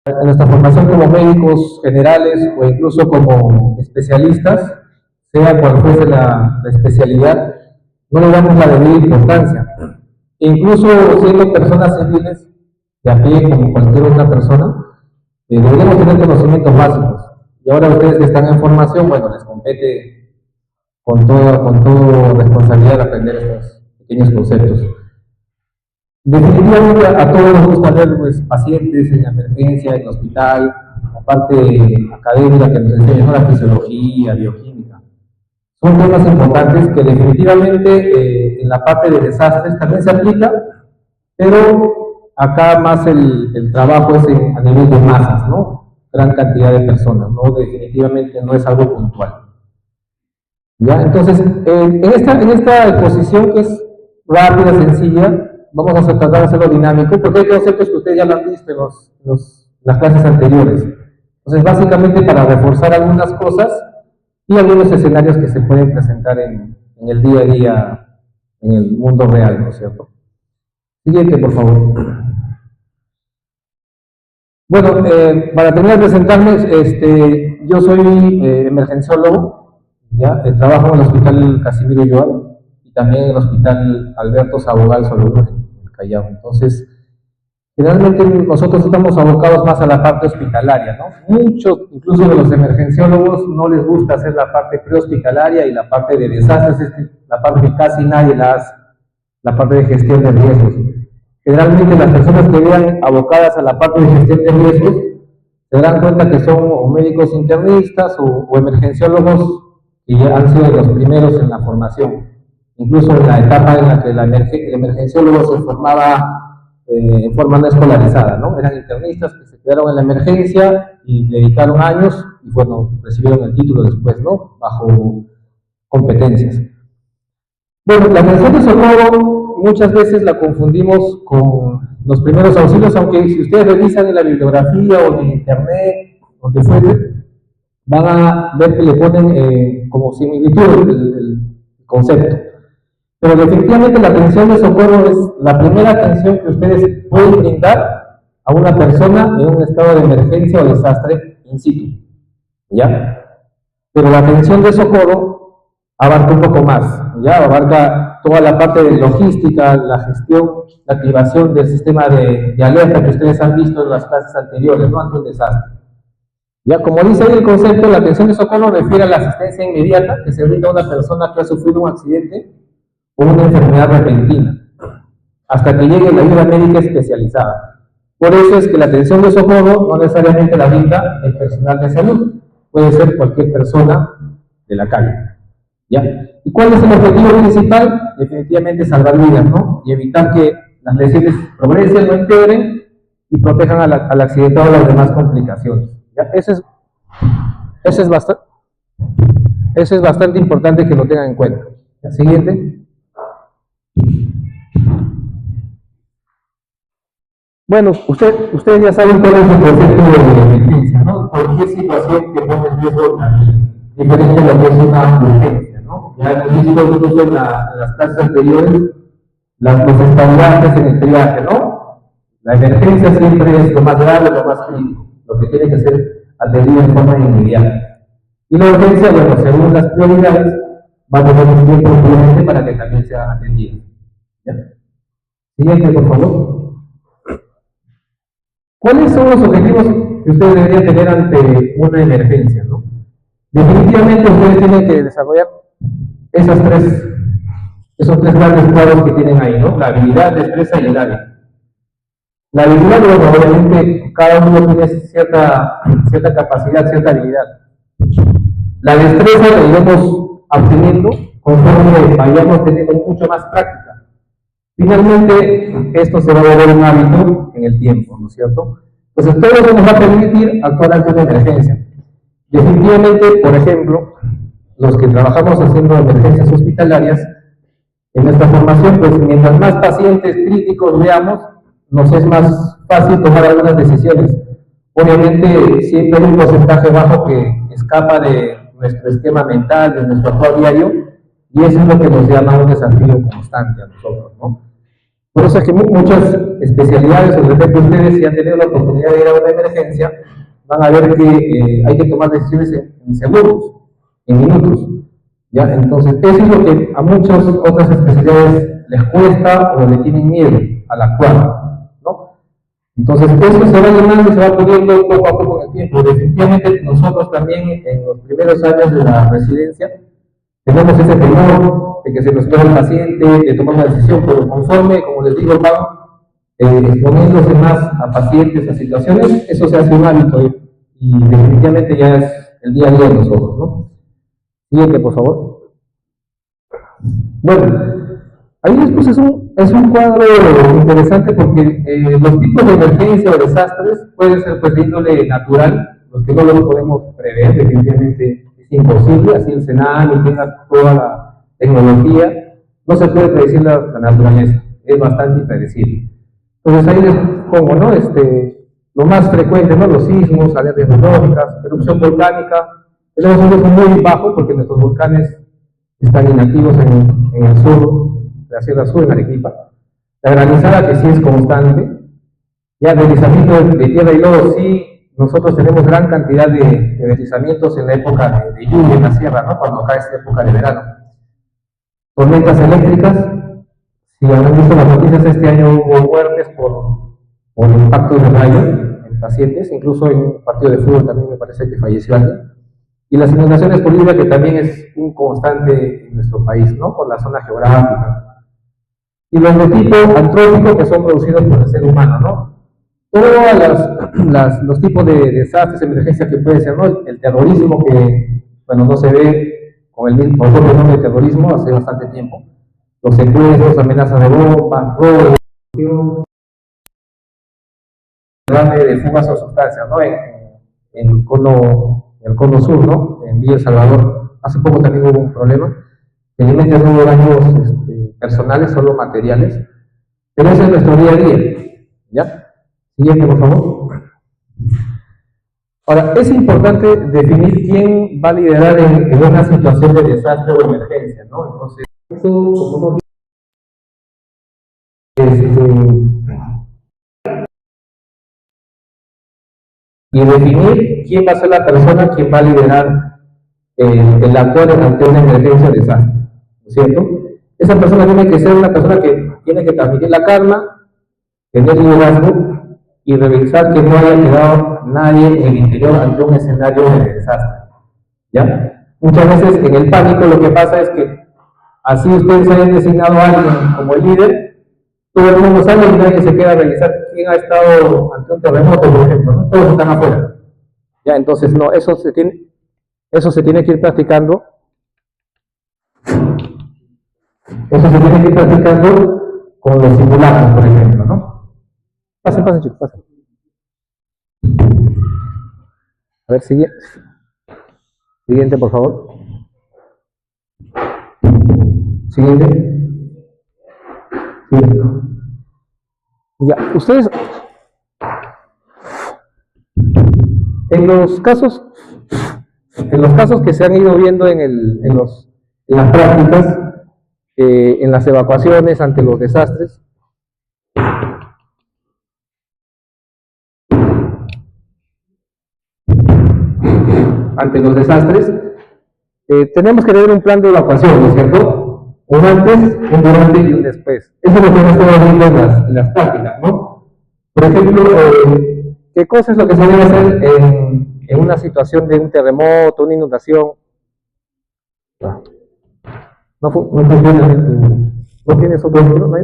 en nuestra formación como médicos generales o incluso como especialistas, sea cual fuese la especialidad, no le damos la debida importancia. E incluso siendo personas civiles, de a pie como cualquier otra persona, deberíamos tener conocimientos básicos. Y ahora ustedes que están en formación, bueno, les compete con toda responsabilidad aprender estos pequeños conceptos. Definitivamente a todos nos gusta ver pues, pacientes en la emergencia, en el hospital, la parte académica que nos enseña, ¿no? La fisiología, bioquímica. Son temas importantes que definitivamente en la parte de desastres también se aplica, pero acá más el trabajo es a nivel de masas, ¿no? Gran cantidad de personas, ¿no? Definitivamente no es algo puntual. ¿Ya? Entonces, en esta exposición que es rápida, sencilla, vamos a tratar de hacerlo dinámico, porque hay conceptos que ustedes ya lo han visto en las clases anteriores. Entonces, básicamente para reforzar algunas cosas y algunos escenarios que se pueden presentar en el día a día, en el mundo real, ¿no es cierto? Siguiente, por favor. Bueno, para terminar de presentarme, yo soy emergenciólogo, ¿ya? Trabajo en el Hospital Casimiro Ulloa y también en el Hospital Alberto Sabogal Solórzano en Callao. Entonces, generalmente nosotros estamos abocados más a la parte hospitalaria, ¿no? Muchos, incluso de los emergenciólogos, no les gusta hacer la parte prehospitalaria y la parte de desastres, la parte que casi nadie la hace, la parte de gestión de riesgos. Generalmente las personas que vean abocadas a la parte de gestión de riesgos se dan cuenta que son o médicos internistas o emergenciólogos que ya han sido los primeros en la formación. Incluso en la etapa en la que el emergenciólogo se formaba en forma no escolarizada, ¿no? Eran internistas que se quedaron en la emergencia y dedicaron años y bueno, recibieron el título después, ¿no? Bajo competencias. Bueno, la atención de socorro muchas veces la confundimos con los primeros auxilios, aunque si ustedes revisan en la bibliografía o en internet, donde fuese, van a ver que le ponen como similitud el concepto. Pero definitivamente la atención de socorro es la primera atención que ustedes pueden brindar a una persona en un estado de emergencia o desastre in situ, ¿ya? Pero la atención de socorro abarca un poco más, ¿ya? Abarca toda la parte de logística, la gestión, la activación del sistema de alerta que ustedes han visto en las clases anteriores, ¿no? Ante un desastre. Ya, como dice ahí el concepto, la atención de socorro refiere a la asistencia inmediata que se brinda a una persona que ha sufrido un accidente o una enfermedad repentina, hasta que llegue la ayuda médica especializada. Por eso es que la atención de socorro no necesariamente la brinda el personal de salud, puede ser cualquier persona de la calle. ¿Ya? ¿Y cuál es el objetivo principal? Definitivamente salvar vidas, ¿no? Y evitar que las lesiones progresen o empeoren y protejan al accidentado de las demás complicaciones. ¿Ya? Eso es bastante importante que lo tengan en cuenta. ¿Ya? Siguiente. Bueno, ustedes ya saben cuál es el concepto de emergencia, ¿no? Cualquier situación que pone en riesgo diferente a lo que es una urgencia, ¿no? Ya hemos visto incluso en las clases anteriores los estandartes en el triaje, ¿no? La emergencia siempre es lo más grave, lo más crítico, lo que tiene que ser atendido en forma inmediata. Y la urgencia, bueno, según las prioridades, va a tener un tiempo prudente para que también sea atendida. ¿Ya? Siguiente, por favor. ¿Cuáles son los objetivos que ustedes deberían tener ante una emergencia, ¿no? Definitivamente ustedes tienen que desarrollar esos tres grandes cuadros que tienen ahí, ¿no? La habilidad, destreza y el hábito. La habilidad, bueno, obviamente cada uno tiene cierta capacidad, cierta habilidad. La destreza la iremos obteniendo conforme vayamos teniendo mucho más práctica. Finalmente, esto se va a volver un hábito en el tiempo, ¿no es cierto? Entonces, todo eso nos va a permitir actuar ante una emergencia. Definitivamente, por ejemplo, los que trabajamos haciendo emergencias hospitalarias, en nuestra formación, pues mientras más pacientes críticos veamos, nos es más fácil tomar algunas decisiones. Obviamente, siempre hay un porcentaje bajo que escapa de nuestro esquema mental, de nuestro actuar diario, y eso es lo que nos llama un desafío constante a nosotros, ¿no? Por eso es que muchas especialidades, o de repente ustedes si han tenido la oportunidad de ir a una emergencia, van a ver que hay que tomar decisiones en segundos, en minutos. ¿Ya? Entonces, eso es lo que a muchas otras especialidades les cuesta o le tienen miedo al actuar, ¿no? Entonces, eso se va llenando y se va pudiendo poco a poco en el tiempo. Definitivamente, nosotros también en los primeros años de la residencia tenemos ese temor de que se nos quede el paciente, de tomar una decisión, pero conforme, como les digo, van exponiéndose más a pacientes, a situaciones, eso se hace un hábito y definitivamente ya es el día a día de nosotros, ¿no? Siguiente, por favor. Bueno, ahí después es un cuadro interesante porque los tipos de emergencia o desastres pueden ser pues de índole natural, los que no los podemos prever, definitivamente es imposible, así el Senami tenga toda la tecnología, no se puede predecir la naturaleza, es bastante impredecible. Entonces ahí les pongo, ¿no? Lo más frecuente, ¿no? Los sismos, alergias biológicas, erupción volcánica. Tenemos un riesgo muy bajo porque nuestros volcanes están inactivos en el sur, la Sierra Sur, en Arequipa. La granizada, que sí es constante. Ya deslizamiento de tierra y lodo, sí, nosotros tenemos gran cantidad de deslizamientos en la época de lluvia en la sierra, ¿no? Cuando acá es época de verano. Tormentas eléctricas, si habrán visto las noticias, este año hubo muertes por impactos de rayos en pacientes, incluso en un partido de fútbol también me parece que falleció alguien. Y las inundaciones por lluvia, que también es un constante en nuestro país, ¿no? Por la zona geográfica. Y los de tipo antrópico, que son producidos por el ser humano, ¿no? Todos los tipos de desastres, emergencias que puede ser, ¿no? El terrorismo, que, bueno, no se ve con el mismo nombre de terrorismo hace bastante tiempo. Los secuestros, amenazas de bombas, robos, de fugas o sustancias, ¿no? En el cono sur, ¿no? En Villa El Salvador, hace poco también hubo un problema. Felizmente no hubo daños personales, solo materiales, pero ese es nuestro día a día, ¿ya? Siguiente, por favor. Ahora, es importante definir quién va a liderar en una situación de desastre o emergencia, ¿no? Entonces, eso, y definir quién va a ser la persona quien va a liderar el actuar ante una emergencia o desastre, ¿no es cierto? Esa persona tiene que ser una persona que tiene que transmitir la calma, tener liderazgo y revisar que no haya quedado nadie en el interior ante un escenario de desastre, ¿ya? Muchas veces en el pánico lo que pasa es que así ustedes hayan designado a alguien como el líder, todo el mundo sale y nadie se queda a revisar quién ha estado ante un terremoto, por ejemplo, ¿no? Todos están afuera. Ya, entonces no, eso se tiene que ir practicando. Eso se tiene que ir practicando con los simulacros, por ejemplo, ¿no? Pasen, chicos, pasen. A ver, siguiente, por favor. Siguiente. Ya, ustedes, en los casos que se han ido viendo en las prácticas, en las evacuaciones ante los desastres, tenemos que tener un plan de evacuación, ¿no es cierto? Un antes, un durante y un después. Eso es lo que hemos estado viendo en las prácticas, ¿no? Por ejemplo, ¿qué cosa es lo que se debe hacer en una situación de un terremoto, una inundación? No funciona, ¿no tienes otro ejemplo, ¿no?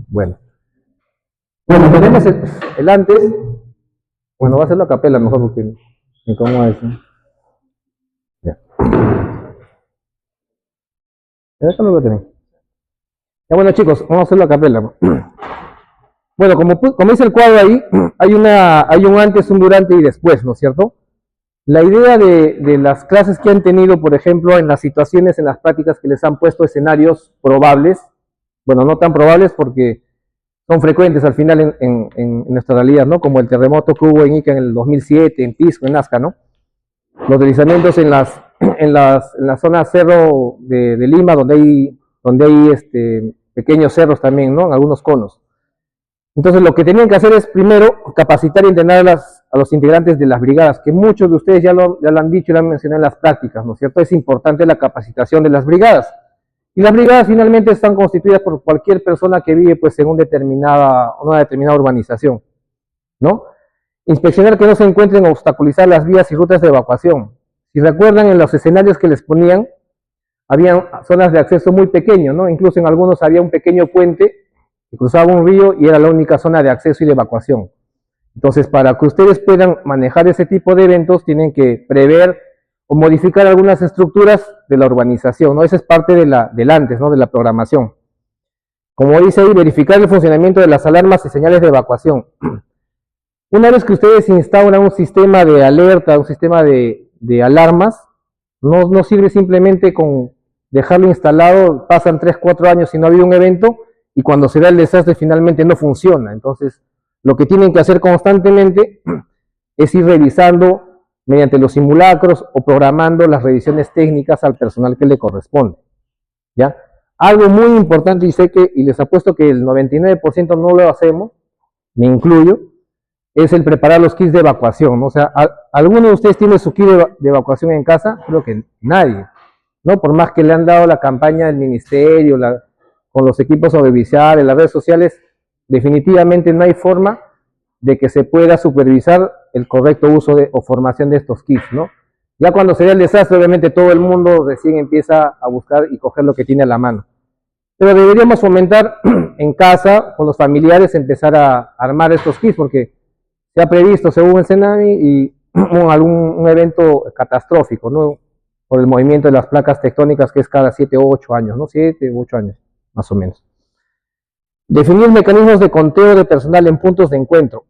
Bueno, tenemos el antes. Bueno, va a hacerlo a capela mejor porque me incomoda eso. Ya. Eso no lo tenemos. Ya, bueno, chicos, vamos a hacerlo a capela. Bueno, como dice el cuadro ahí, hay un antes, un durante y después, ¿no es cierto? La idea de las clases que han tenido, por ejemplo, en las situaciones, en las prácticas que les han puesto escenarios probables, bueno, no tan probables porque son frecuentes al final en nuestra realidad, ¿no? Como el terremoto que hubo en Ica en el 2007, en Pisco, en Nazca, ¿no? Los deslizamientos en las en la zona cerro de Lima, donde hay pequeños cerros también, ¿no? En algunos conos. Entonces lo que tenían que hacer es primero capacitar y entrenar a los integrantes de las brigadas, que muchos de ustedes ya lo han dicho y lo han mencionado en las prácticas, ¿no es cierto? Es importante la capacitación de las brigadas. Y las brigadas finalmente están constituidas por cualquier persona que vive pues, en una determinada urbanización, ¿no? Inspeccionar que no se encuentren obstaculizar las vías y rutas de evacuación. Si recuerdan, en los escenarios que les ponían, había zonas de acceso muy pequeños, ¿no? Incluso en algunos había un pequeño puente que cruzaba un río y era la única zona de acceso y de evacuación. Entonces, para que ustedes puedan manejar ese tipo de eventos, tienen que prever o modificar algunas estructuras de la urbanización, ¿no? Esa es parte del antes, ¿no? De la programación. Como dice ahí, verificar el funcionamiento de las alarmas y señales de evacuación. Una vez que ustedes instauran un sistema de alerta, un sistema de alarmas, no sirve simplemente con dejarlo instalado, pasan 3, 4 años y no ha habido un evento, y cuando se da el desastre finalmente no funciona. Entonces, lo que tienen que hacer constantemente es ir revisando mediante los simulacros o programando las revisiones técnicas al personal que le corresponde, ¿ya? Algo muy importante, y les apuesto que el 99% no lo hacemos, me incluyo, es el preparar los kits de evacuación, ¿no? O sea, ¿alguno de ustedes tiene su kit de evacuación en casa? Creo que nadie, ¿no? Por más que le han dado la campaña del ministerio, con los equipos audiovisuales, las redes sociales, definitivamente no hay forma de que se pueda supervisar el correcto uso o formación de estos kits, ¿no? Ya cuando se da el desastre, obviamente todo el mundo recién empieza a buscar y coger lo que tiene a la mano. Pero deberíamos fomentar en casa, con los familiares, empezar a armar estos kits, porque se ha previsto, según el CENAMI, y un evento catastrófico, ¿no? Por el movimiento de las placas tectónicas, que es cada 7 o 8 años, ¿no? 7 u 8 años, más o menos. Definir mecanismos de conteo de personal en puntos de encuentro.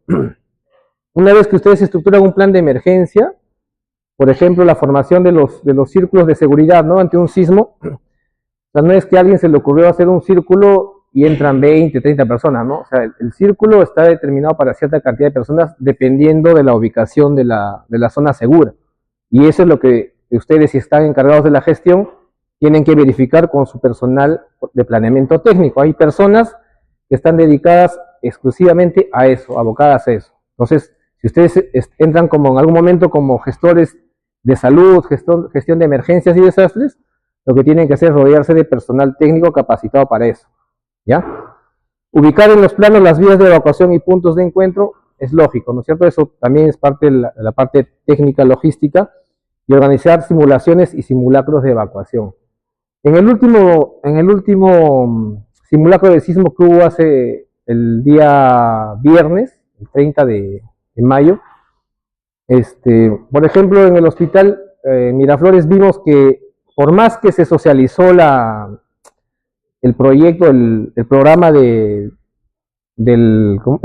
Una vez que ustedes estructuran un plan de emergencia, por ejemplo, la formación de los círculos de seguridad, ¿no? Ante un sismo, o sea, no es que a alguien se le ocurrió hacer un círculo y entran 20, 30 personas, ¿no? O sea, el círculo está determinado para cierta cantidad de personas dependiendo de la ubicación de la zona segura. Y eso es lo que ustedes, si están encargados de la gestión, tienen que verificar con su personal de planeamiento técnico. Hay personas que están dedicadas exclusivamente a eso, abocadas a eso. Entonces, si ustedes entran como en algún momento como gestores de salud, gestión de emergencias y desastres, lo que tienen que hacer es rodearse de personal técnico capacitado para eso, ¿ya? Ubicar en los planos las vías de evacuación y puntos de encuentro es lógico, ¿no es cierto? Eso también es parte de la parte técnica, logística, y organizar simulaciones y simulacros de evacuación. En el último simulacro de sismo que hubo hace el día viernes, el 30 de mayo, por ejemplo, en el hospital Miraflores vimos que por más que se socializó el proyecto, el programa del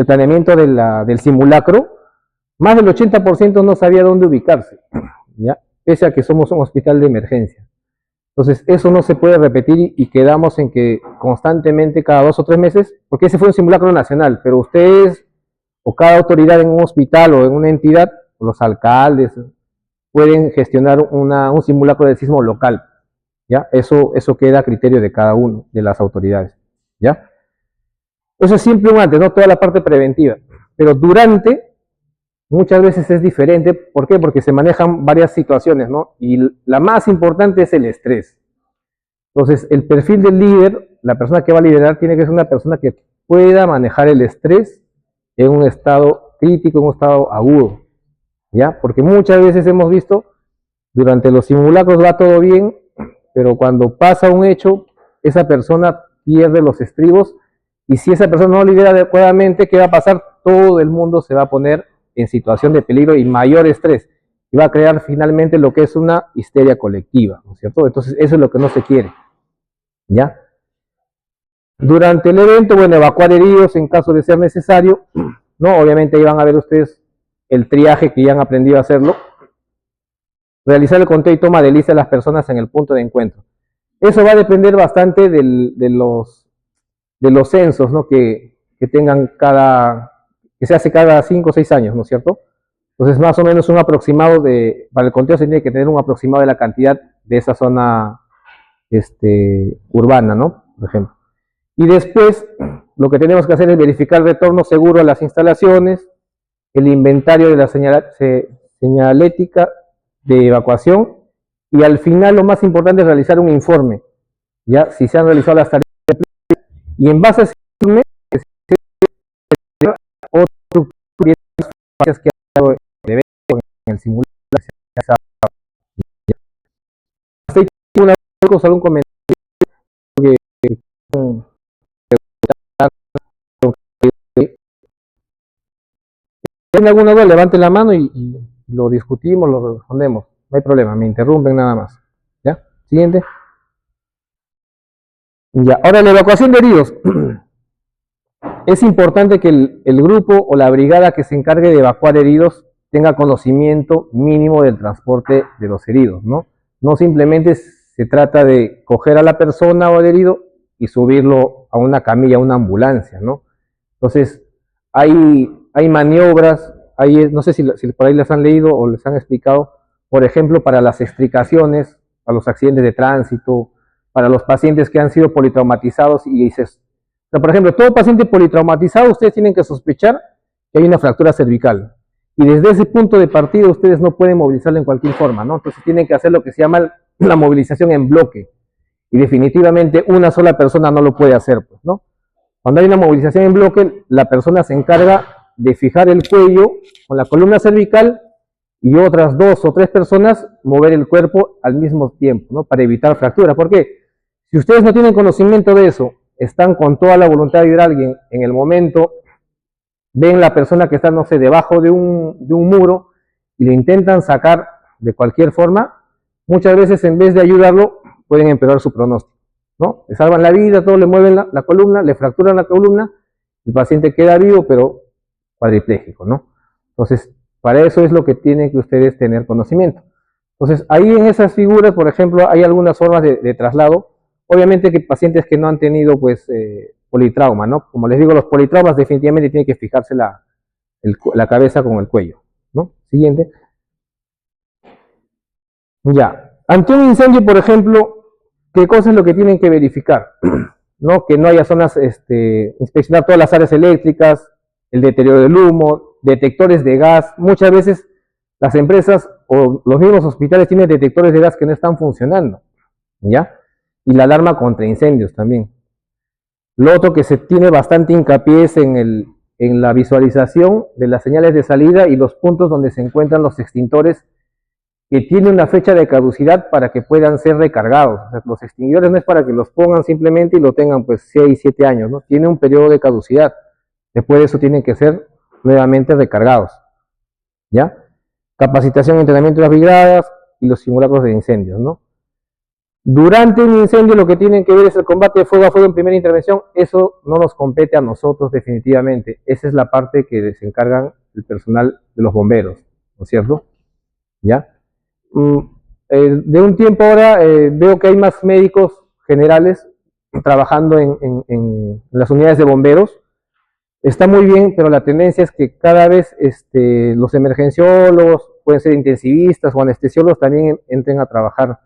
planeamiento del simulacro, más del 80% no sabía dónde ubicarse, ¿ya? Pese a que somos un hospital de emergencia. Entonces, eso no se puede repetir y quedamos en que constantemente, cada 2 o 3 meses, porque ese fue un simulacro nacional, pero ustedes o cada autoridad en un hospital o en una entidad, los alcaldes, pueden gestionar un simulacro de sismo local, ¿ya? Eso queda a criterio de cada uno de las autoridades, ¿ya? Eso es siempre un antes, ¿no? Toda la parte preventiva, pero durante muchas veces es diferente. ¿Por qué? Porque se manejan varias situaciones, ¿no? Y la más importante es el estrés. Entonces, el perfil del líder, la persona que va a liderar, tiene que ser una persona que pueda manejar el estrés en un estado crítico, en un estado agudo, ¿ya? Porque muchas veces hemos visto, durante los simulacros va todo bien, pero cuando pasa un hecho, esa persona pierde los estribos, y si esa persona no lidera adecuadamente, ¿qué va a pasar? Todo el mundo se va a poner en situación de peligro y mayor estrés, y va a crear finalmente lo que es una histeria colectiva, ¿no es cierto? Entonces, eso es lo que no se quiere, ¿ya? Durante el evento, bueno, evacuar heridos en caso de ser necesario, ¿no? Obviamente ahí van a ver ustedes el triaje que ya han aprendido a hacerlo. Realizar el conteo y toma de lista de las personas en el punto de encuentro. Eso va a depender bastante de los censos, ¿no? que tengan que se hace cada 5 o 6 años, ¿no es cierto? Entonces, más o menos un aproximado para el conteo se tiene que tener un aproximado de la cantidad de esa zona urbana, ¿no? Por ejemplo. Y después, lo que tenemos que hacer es verificar el retorno seguro a las instalaciones, el inventario de la señalética de evacuación, y al final lo más importante es realizar un informe, ya si se han realizado las tareas, y en base a ese informe, otro que en el simulacro. Algún comentario que ¿tiene alguna duda? Levante la mano y lo discutimos, lo respondemos. No hay problema, me interrumpen nada más. ¿Ya? Siguiente. Ya, ahora la evacuación de heridos. Es importante que el grupo o la brigada que se encargue de evacuar heridos tenga conocimiento mínimo del transporte de los heridos, ¿no? No simplemente se trata de coger a la persona o al herido y subirlo a una camilla, a una ambulancia, ¿no? Entonces, hay maniobras, no sé si por ahí les han leído o les han explicado, por ejemplo, para las extricaciones, para los accidentes de tránsito, para los pacientes que han sido politraumatizados por ejemplo, todo paciente politraumatizado, ustedes tienen que sospechar que hay una fractura cervical. Y desde ese punto de partida ustedes no pueden movilizarlo en cualquier forma, ¿no? Entonces tienen que hacer lo que se llama la movilización en bloque. Y definitivamente una sola persona no lo puede hacer, pues, ¿no? Cuando hay una movilización en bloque, la persona se encarga de fijar el cuello con la columna cervical y otras 2 o 3 personas mover el cuerpo al mismo tiempo, ¿no? Para evitar fractura. ¿Por qué? Si ustedes no tienen conocimiento de eso, están con toda la voluntad de ayudar a alguien, en el momento ven la persona que está, no sé, debajo de un muro y le intentan sacar de cualquier forma, muchas veces en vez de ayudarlo, pueden empeorar su pronóstico, ¿no? Le salvan la vida, todo le mueven la columna, le fracturan la columna, el paciente queda vivo, pero cuadripléjico, ¿no? Entonces, para eso es lo que tienen que ustedes tener conocimiento. Entonces, ahí en esas figuras, por ejemplo, hay algunas formas de traslado. Obviamente que pacientes que no han tenido, pues, politrauma, ¿no? Como les digo, los politraumas definitivamente tienen que fijarse la cabeza con el cuello, ¿no? Siguiente. Ya. Ante un incendio, por ejemplo, ¿qué cosa es lo que tienen que verificar? ¿No? Que no haya zonas, inspeccionar todas las áreas eléctricas, el deterioro del humo, detectores de gas. Muchas veces las empresas o los mismos hospitales tienen detectores de gas que no están funcionando, ¿ya? Y la alarma contra incendios también. Lo otro que se tiene bastante hincapié es en la visualización de las señales de salida y los puntos donde se encuentran los extintores que tienen una fecha de caducidad para que puedan ser recargados. O sea, los extinguidores no es para que los pongan simplemente y lo tengan pues 6, 7 años, ¿no? Tiene un periodo de caducidad. Después de eso tienen que ser nuevamente recargados, ¿ya? Capacitación y entrenamiento de las brigadas y los simulacros de incendios, ¿no? Durante un incendio lo que tienen que ver es el combate de fuego a fuego en primera intervención. Eso no nos compete a nosotros definitivamente. Esa es la parte que se encargan el personal de los bomberos, ¿no es cierto? ¿Ya? De un tiempo ahora veo que hay más médicos generales trabajando en las unidades de bomberos. Está muy bien, pero la tendencia es que cada vez los emergenciólogos, pueden ser intensivistas o anestesiólogos, también entren a trabajar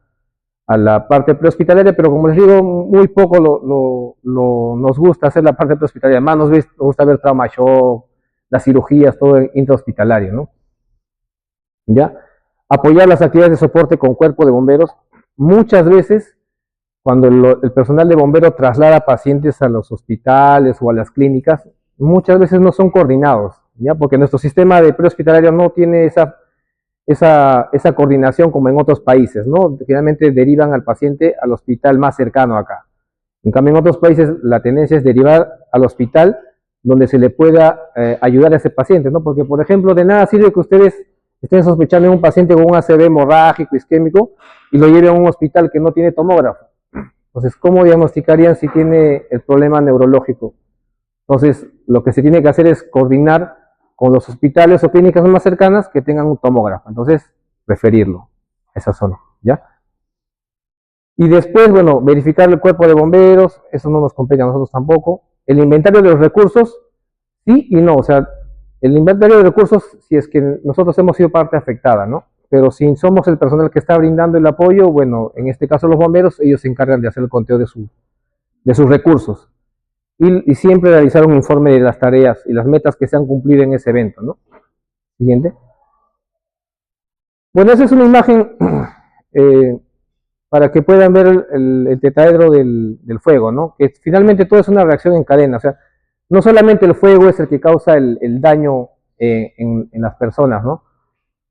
a la parte prehospitalaria, pero como les digo, muy poco nos gusta hacer la parte prehospitalaria, más nos gusta ver trauma shock, las cirugías, todo intrahospitalario, ¿no? ¿Ya? Apoyar las actividades de soporte con cuerpo de bomberos. Muchas veces, cuando el personal de bomberos traslada pacientes a los hospitales o a las clínicas, muchas veces no son coordinados, ¿ya? Porque nuestro sistema de prehospitalario no tiene esa coordinación como en otros países, ¿no? Finalmente derivan al paciente al hospital más cercano acá. En cambio, en otros países la tendencia es derivar al hospital donde se le pueda ayudar a ese paciente, ¿no? Porque, por ejemplo, de nada sirve que ustedes estén sospechando de un paciente con un ACV hemorrágico, isquémico, y lo lleven a un hospital que no tiene tomógrafo. Entonces, ¿cómo diagnosticarían si tiene el problema neurológico? Entonces, lo que se tiene que hacer es coordinar con los hospitales o clínicas más cercanas que tengan un tomógrafo. Entonces, referirlo a esa zona, ¿ya? Y después, bueno, verificar el cuerpo de bomberos, eso no nos compete a nosotros tampoco. El inventario de los recursos, sí y no, o sea, el inventario de recursos, si es que nosotros hemos sido parte afectada, ¿no? Pero si somos el personal que está brindando el apoyo, bueno, en este caso los bomberos, ellos se encargan de hacer el conteo de sus recursos. Y siempre realizar un informe de las tareas y las metas que se han cumplido en ese evento, ¿no? Siguiente. Bueno, esa es una imagen para que puedan ver el tetraedro del fuego, ¿no? Que finalmente todo es una reacción en cadena, o sea, no solamente el fuego es el que causa el daño en las personas, ¿no?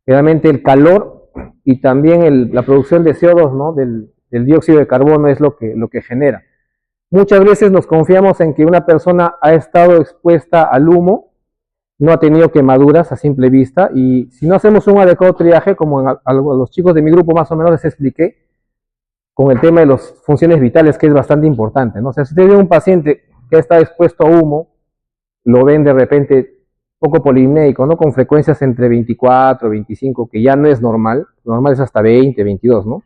Realmente el calor y también la producción de CO2, ¿no? Del dióxido de carbono es lo que genera. Muchas veces nos confiamos en que una persona ha estado expuesta al humo, no ha tenido quemaduras a simple vista, y si no hacemos un adecuado triaje, como a los chicos de mi grupo más o menos les expliqué, con el tema de las funciones vitales, que es bastante importante, ¿no? O sea, si usted ve un paciente que está expuesto a humo, lo ven de repente poco polimédico, ¿no? Con frecuencias entre 24, 25, que ya no es normal es hasta 20, 22, ¿no?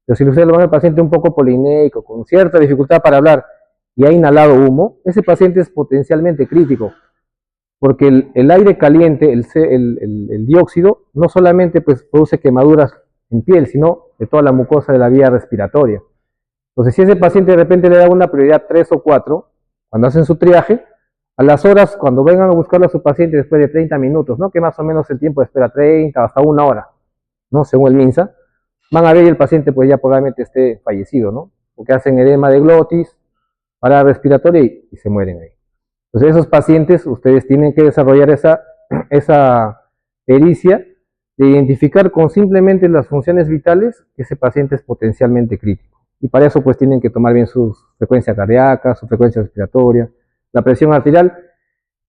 Pero si usted lo ve al paciente un poco polinéico, con cierta dificultad para hablar, y ha inhalado humo, ese paciente es potencialmente crítico, porque el aire caliente, el dióxido, no solamente pues, produce quemaduras en piel, sino de toda la mucosa de la vía respiratoria. Entonces, si ese paciente de repente le da una prioridad 3 o 4, cuando hacen su triaje, a las horas, cuando vengan a buscarlo a su paciente después de 30 minutos, ¿no? Que más o menos el tiempo de espera 30 hasta una hora, ¿no? Según el MINSA, van a ver y el paciente pues ya probablemente esté fallecido, ¿no? Porque hacen edema de glotis, parada respiratoria y se mueren ahí. Entonces esos pacientes, ustedes tienen que desarrollar esa pericia de identificar con simplemente las funciones vitales que ese paciente es potencialmente crítico. Y para eso pues tienen que tomar bien su frecuencia cardíaca, su frecuencia respiratoria, la presión arterial,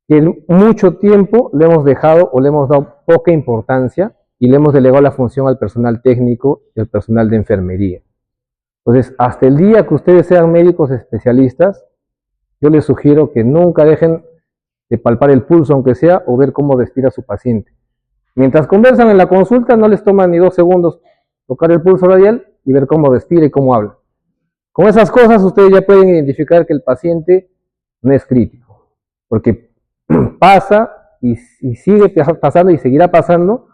que en mucho tiempo le hemos dejado o le hemos dado poca importancia y le hemos delegado la función al personal técnico y al personal de enfermería. Entonces, hasta el día que ustedes sean médicos especialistas, yo les sugiero que nunca dejen de palpar el pulso, aunque sea, o ver cómo respira su paciente. Mientras conversan en la consulta, no les toma ni 2 segundos tocar el pulso radial y ver cómo respira y cómo habla. Con esas cosas, ustedes ya pueden identificar que el paciente no es crítico, porque pasa y sigue pasando y seguirá pasando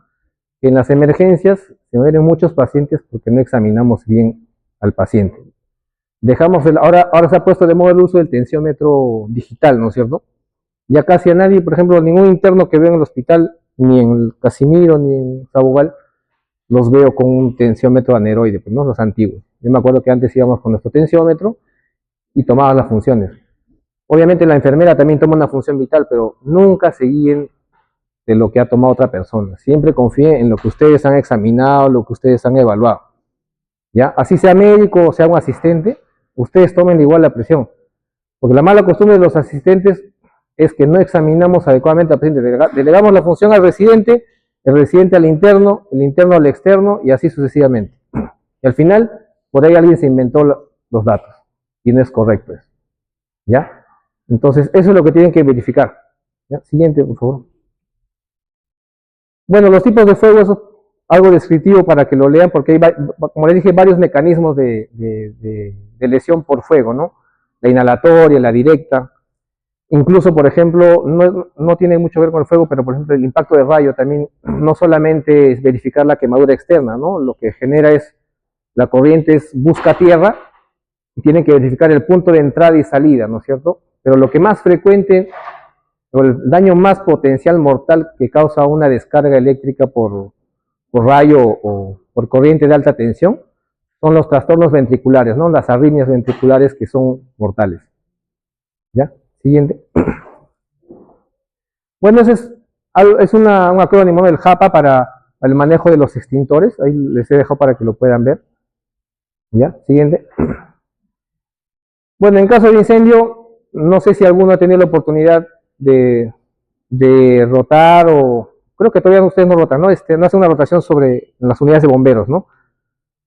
que en las emergencias se mueren muchos pacientes porque no examinamos bien al paciente. Ahora se ha puesto de moda el uso del tensiómetro digital, ¿no es cierto? Ya casi a nadie, por ejemplo, ningún interno que veo en el hospital, ni en el Casimiro, ni en Sabogal, los veo con un tensiómetro aneroide, pues, ¿no? Los antiguos. Yo me acuerdo que antes íbamos con nuestro tensiómetro y tomaban las funciones. Obviamente la enfermera también toma una función vital, pero nunca se guíen de lo que ha tomado otra persona. Siempre confíen en lo que ustedes han examinado, lo que ustedes han evaluado. ¿Ya? Así sea médico o sea un asistente, ustedes tomen igual la presión. Porque la mala costumbre de los asistentes es que no examinamos adecuadamente al paciente. Delegamos la función al residente, el residente al interno, el interno al externo y así sucesivamente. Y al final, por ahí alguien se inventó los datos y no es correcto eso. ¿Ya? Entonces, eso es lo que tienen que verificar. ¿Ya? Siguiente, por favor. Bueno, los tipos de fuego, eso es algo descriptivo para que lo lean, porque hay, como les dije, varios mecanismos de lesión por fuego, ¿no? La inhalatoria, la directa. Incluso, por ejemplo, no tiene mucho que ver con el fuego, pero por ejemplo el impacto de rayo también no solamente es verificar la quemadura externa, ¿no? Lo que genera es, la corriente busca tierra y tienen que verificar el punto de entrada y salida, ¿no es cierto? Pero lo que más frecuente, o el daño más potencial mortal que causa una descarga eléctrica por rayo o por corriente de alta tensión, son los trastornos ventriculares, ¿no? Las arritmias ventriculares que son mortales. ¿Ya? Siguiente. Bueno, ese es un acrónimo del JAPA para el manejo de los extintores. Ahí les he dejado para que lo puedan ver. ¿Ya? Siguiente. Bueno, en caso de incendio, no sé si alguno ha tenido la oportunidad de rotar o... Creo que todavía ustedes no rotan, ¿no? No hacen una rotación sobre las unidades de bomberos, ¿no?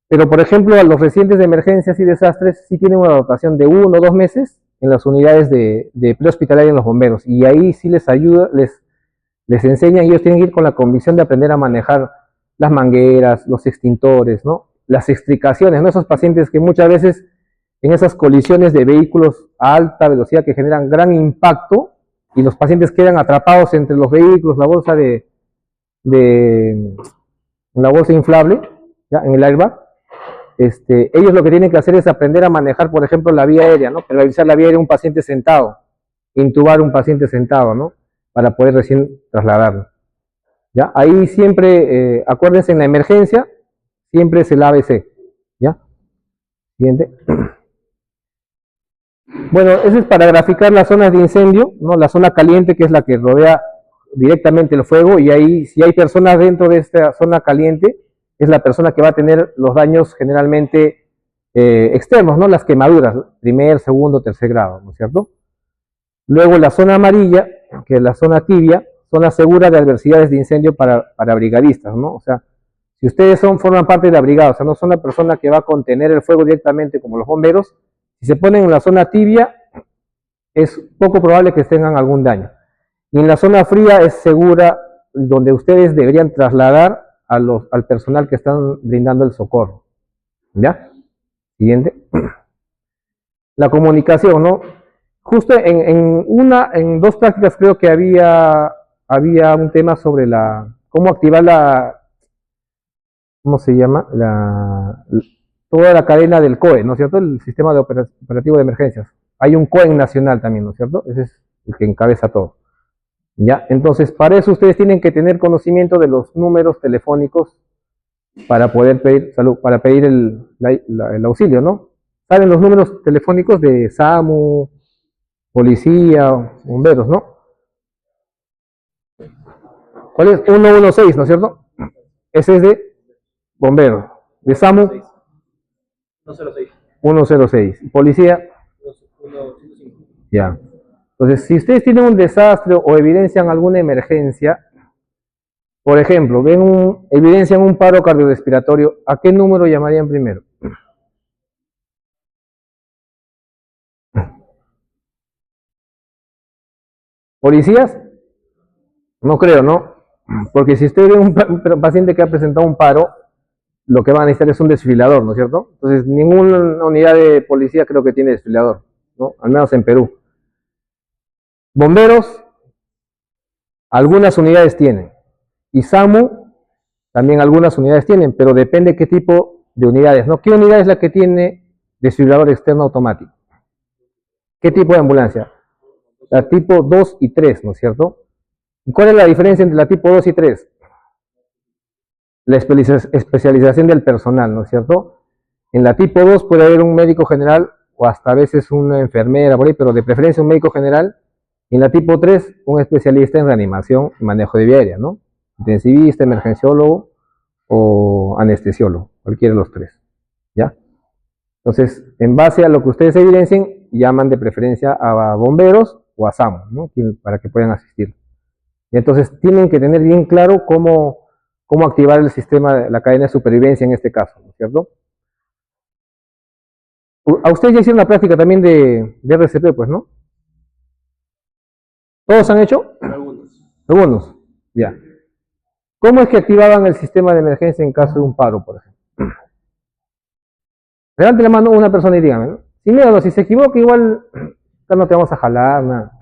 Pero, por ejemplo, a los residentes de emergencias y desastres sí tienen una rotación de 1 o 2 meses en las unidades de prehospitalaria en los bomberos. Y ahí sí les ayuda, les enseñan, y ellos tienen que ir con la convicción de aprender a manejar las mangueras, los extintores, ¿no? Las extricaciones, ¿no? Esos pacientes que muchas veces en esas colisiones de vehículos a alta velocidad que generan gran impacto y los pacientes quedan atrapados entre los vehículos, la bolsa la bolsa inflable, ¿ya? En el airbag, ellos lo que tienen que hacer es aprender a manejar, por ejemplo, la vía aérea, ¿no? Realizar la vía aérea un paciente sentado, intubar un paciente sentado, ¿no? Para poder recién trasladarlo. ¿Ya? Ahí siempre, acuérdense, en la emergencia, siempre es el ABC. ¿Ya? Siguiente. Bueno, eso es para graficar las zonas de incendio, ¿no? La zona caliente, que es la que rodea directamente el fuego, y ahí, si hay personas dentro de esta zona caliente, es la persona que va a tener los daños generalmente externos, ¿no? Las quemaduras, primer, segundo, tercer grado, ¿no es cierto? Luego la zona amarilla, que es la zona tibia, zona segura de adversidades de incendio para brigadistas, ¿no? O sea, si ustedes forman parte de la brigada, o sea, no son la persona que va a contener el fuego directamente como los bomberos, si se ponen en la zona tibia, es poco probable que tengan algún daño. Y en la zona fría es segura, donde ustedes deberían trasladar al personal que están brindando el socorro. ¿Ya? Siguiente. La comunicación, ¿no? Justo en dos prácticas creo que había un tema sobre cómo activar ¿cómo se llama? Toda la cadena del COE, ¿no es cierto? El sistema de operativo de emergencias. Hay un COE nacional también, ¿no es cierto? Ese es el que encabeza todo. ¿Ya? Entonces, para eso ustedes tienen que tener conocimiento de los números telefónicos para poder pedir para pedir el auxilio, ¿no? Saben los números telefónicos de SAMU, policía, bomberos, ¿no? ¿Cuál es? 116, ¿no es cierto? Ese es de bomberos. De SAMU, 106. 106. Policía, 105. ya. Entonces, si ustedes tienen un desastre o evidencian alguna emergencia, por ejemplo, evidencian un paro cardiorrespiratorio, ¿a qué número llamarían primero? ¿Policías? No creo, ¿no? Porque si usted ve un paciente que ha presentado un paro, lo que van a necesitar es un desfibrilador, ¿no es cierto? Entonces, ninguna unidad de policía creo que tiene desfibrilador, ¿no? Al menos en Perú. Bomberos, algunas unidades tienen. Y SAMU, también algunas unidades tienen, pero depende qué tipo de unidades, ¿no? ¿Qué unidad es la que tiene desfibrilador externo automático? ¿Qué tipo de ambulancia? La tipo 2 y 3, ¿no es cierto? ¿Y cuál es la diferencia entre la tipo 2 y 3? La especialización del personal, ¿no es cierto? En la tipo 2 puede haber un médico general o hasta a veces una enfermera por ahí, pero de preferencia un médico general. Y en la tipo 3, un especialista en reanimación y manejo de vía aérea, ¿no? Intensivista, emergenciólogo o anestesiólogo, cualquiera de los tres, ¿ya? Entonces, en base a lo que ustedes evidencien, llaman de preferencia a bomberos o a SAMU, ¿no? Para que puedan asistir. Y entonces tienen que tener bien claro cómo activar el sistema, la cadena de supervivencia en este caso, ¿no es cierto? A ustedes ya hicieron la práctica también de RCP, pues, ¿no? ¿Todos han hecho? Algunos. Algunos, ya. ¿Cómo es que activaban el sistema de emergencia en caso de un paro, por ejemplo? Levante la mano una persona y dígame, ¿no? Sin miedo, si se equivoca, igual no te vamos a jalar, nada.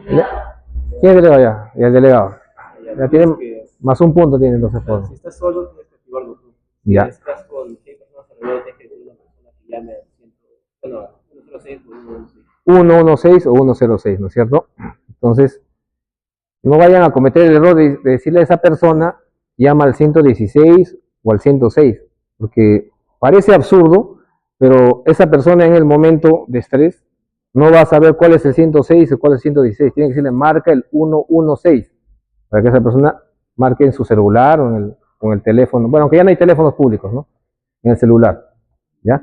¿Quién es el delegado ya? Y el delegado. Ya tiene más un punto, tiene entonces. Si estás solo, tienes que activarlo tú. Ya. Si estás con 100 personas alrededor, tienes que tener una persona que llame al 106 o 116. 116 o 106, ¿no es cierto? Entonces, no vayan a cometer el error de decirle a esa persona, llama al 116 o al 106, porque parece absurdo, pero esa persona en el momento de estrés no va a saber cuál es el 106 o cuál es el 116. Tiene que decirle, marca el 116, para que esa persona marque en su celular o en el teléfono. Bueno, aunque ya no hay teléfonos públicos, ¿no? En el celular, ¿ya?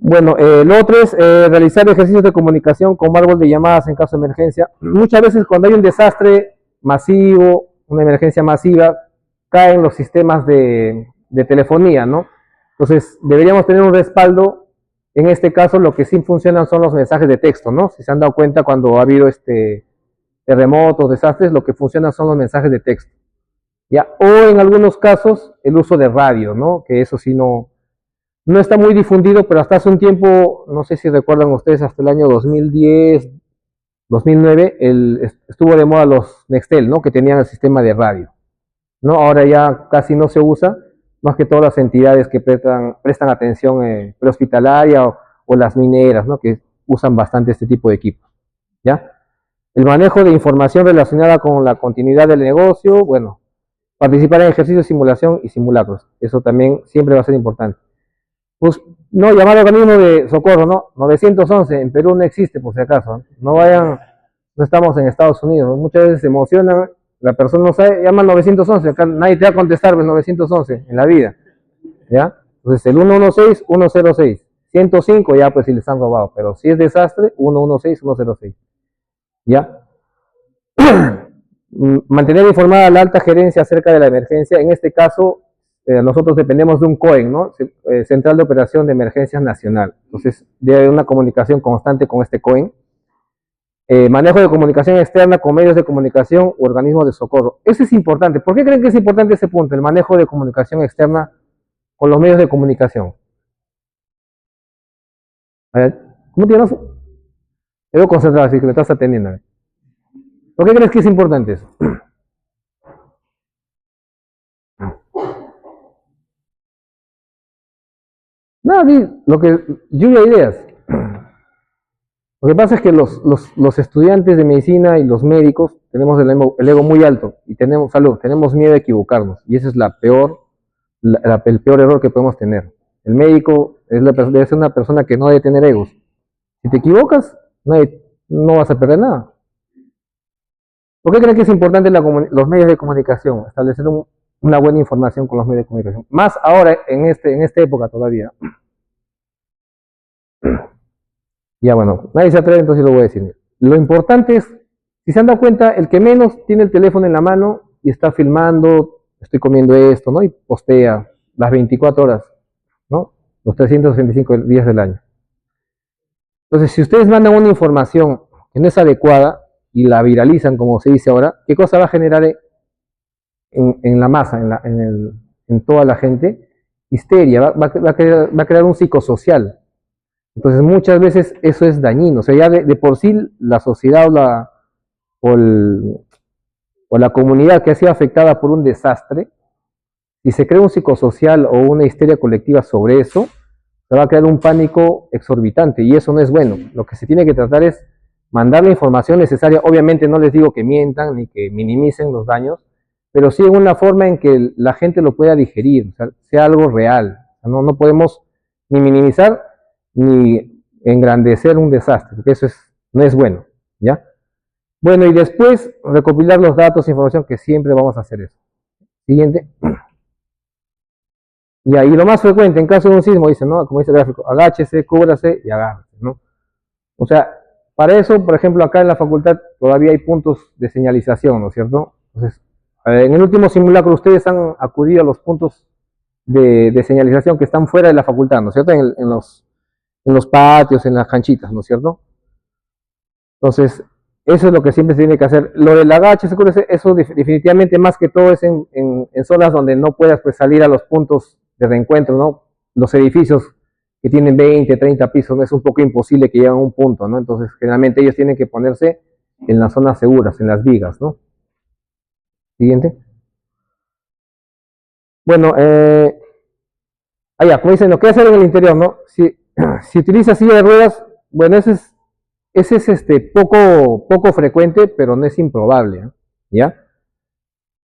Bueno, lo otro es realizar ejercicios de comunicación con árbol de llamadas en caso de emergencia. Muchas veces cuando hay un desastre masivo, una emergencia masiva, caen los sistemas de telefonía, ¿no? Entonces, deberíamos tener un respaldo. En este caso, lo que sí funcionan son los mensajes de texto, ¿no? Si se han dado cuenta cuando ha habido terremotos, desastres, lo que funcionan son los mensajes de texto. ¿Ya? O en algunos casos, el uso de radio, ¿no? Que eso sí no No está muy difundido, pero hasta hace un tiempo, no sé si recuerdan ustedes, hasta el año 2010, 2009, estuvo de moda los Nextel, ¿no? Que tenían el sistema de radio, ¿no? Ahora ya casi no se usa, más que todas las entidades que prestan atención prehospitalaria o las mineras, ¿no? Que usan bastante este tipo de equipos, ¿ya? El manejo de información relacionada con la continuidad del negocio, bueno, participar en ejercicios de simulación y simulacros, eso también siempre va a ser importante. Pues no, llamar al organismo de socorro, ¿no? 911, en Perú no existe por si acaso, no vayan, no estamos en Estados Unidos, ¿no? Muchas veces se emocionan, la persona no sabe, llama al 911, acá nadie te va a contestar el 911 en la vida, ¿ya? Entonces el 116, 106, 105 ya pues si les han robado, pero si es desastre, 116, 106, ¿ya? Mantener informada a la alta gerencia acerca de la emergencia, en este caso nosotros dependemos de un COEN, ¿no? Central de Operación de Emergencias Nacional. Entonces, debe haber una comunicación constante con este COEN. Manejo de comunicación externa con medios de comunicación u organismos de socorro. Eso es importante. ¿Por qué creen que es importante ese punto, el manejo de comunicación externa con los medios de comunicación? A ver, ¿cómo te llamas? Debo concentrar, así que me estás atendiendo. ¿Por qué crees que es importante eso? No, lo que lluvia de ideas. Lo que pasa es que los estudiantes de medicina y los médicos tenemos el ego muy alto y tenemos miedo de equivocarnos. Y ese es el peor error que podemos tener. El médico debe ser una persona que no debe tener egos. Si te equivocas, no vas a perder nada. ¿Por qué creen que es importante los medios de comunicación? Establecer una buena información con los medios de comunicación. Más ahora, en esta época todavía. Ya bueno, nadie se atreve, entonces lo voy a decir. Lo importante es, si se han dado cuenta, el que menos tiene el teléfono en la mano y está filmando, estoy comiendo esto, ¿no? Y postea las 24 horas, ¿no? Los 365 días del año. Entonces, si ustedes mandan una información que no es adecuada y la viralizan, como se dice ahora, ¿qué cosa va a generar en la masa, en toda la gente? Histeria, va a crear un psicosocial. Entonces muchas veces eso es dañino, o sea, ya de por sí la sociedad o la comunidad que ha sido afectada por un desastre, si se crea un psicosocial o una histeria colectiva sobre eso, se va a crear un pánico exorbitante y eso no es bueno. Lo que se tiene que tratar es mandar la información necesaria. Obviamente no les digo que mientan ni que minimicen los daños, pero sí en una forma en que la gente lo pueda digerir, o sea, sea algo real. O sea, no podemos ni minimizar ni engrandecer un desastre, porque eso no es bueno, ¿ya? Bueno, y después recopilar los datos e información, que siempre vamos a hacer eso. Siguiente. Ya, y lo más frecuente, en caso de un sismo, dice, ¿no? Como dice el gráfico, agáchese, cúbrase y agárrese, ¿no? O sea, para eso, por ejemplo, acá en la facultad todavía hay puntos de señalización, ¿no es cierto? Entonces, en el último simulacro ustedes han acudido a los puntos de señalización que están fuera de la facultad, ¿no es cierto? En los patios, en las canchitas, ¿no es cierto? Entonces, eso es lo que siempre se tiene que hacer. Lo del agache, eso definitivamente más que todo es en zonas donde no puedas pues, salir a los puntos de reencuentro, ¿no? Los edificios que tienen 20, 30 pisos, ¿no? Es un poco imposible que lleguen a un punto, ¿no? Entonces, generalmente ellos tienen que ponerse en las zonas seguras, en las vigas, ¿no? Siguiente. Bueno, como dicen, lo que hacer en el interior, ¿no? Si utiliza silla de ruedas, bueno, ese es poco frecuente, pero no es improbable, ¿eh? ¿Ya?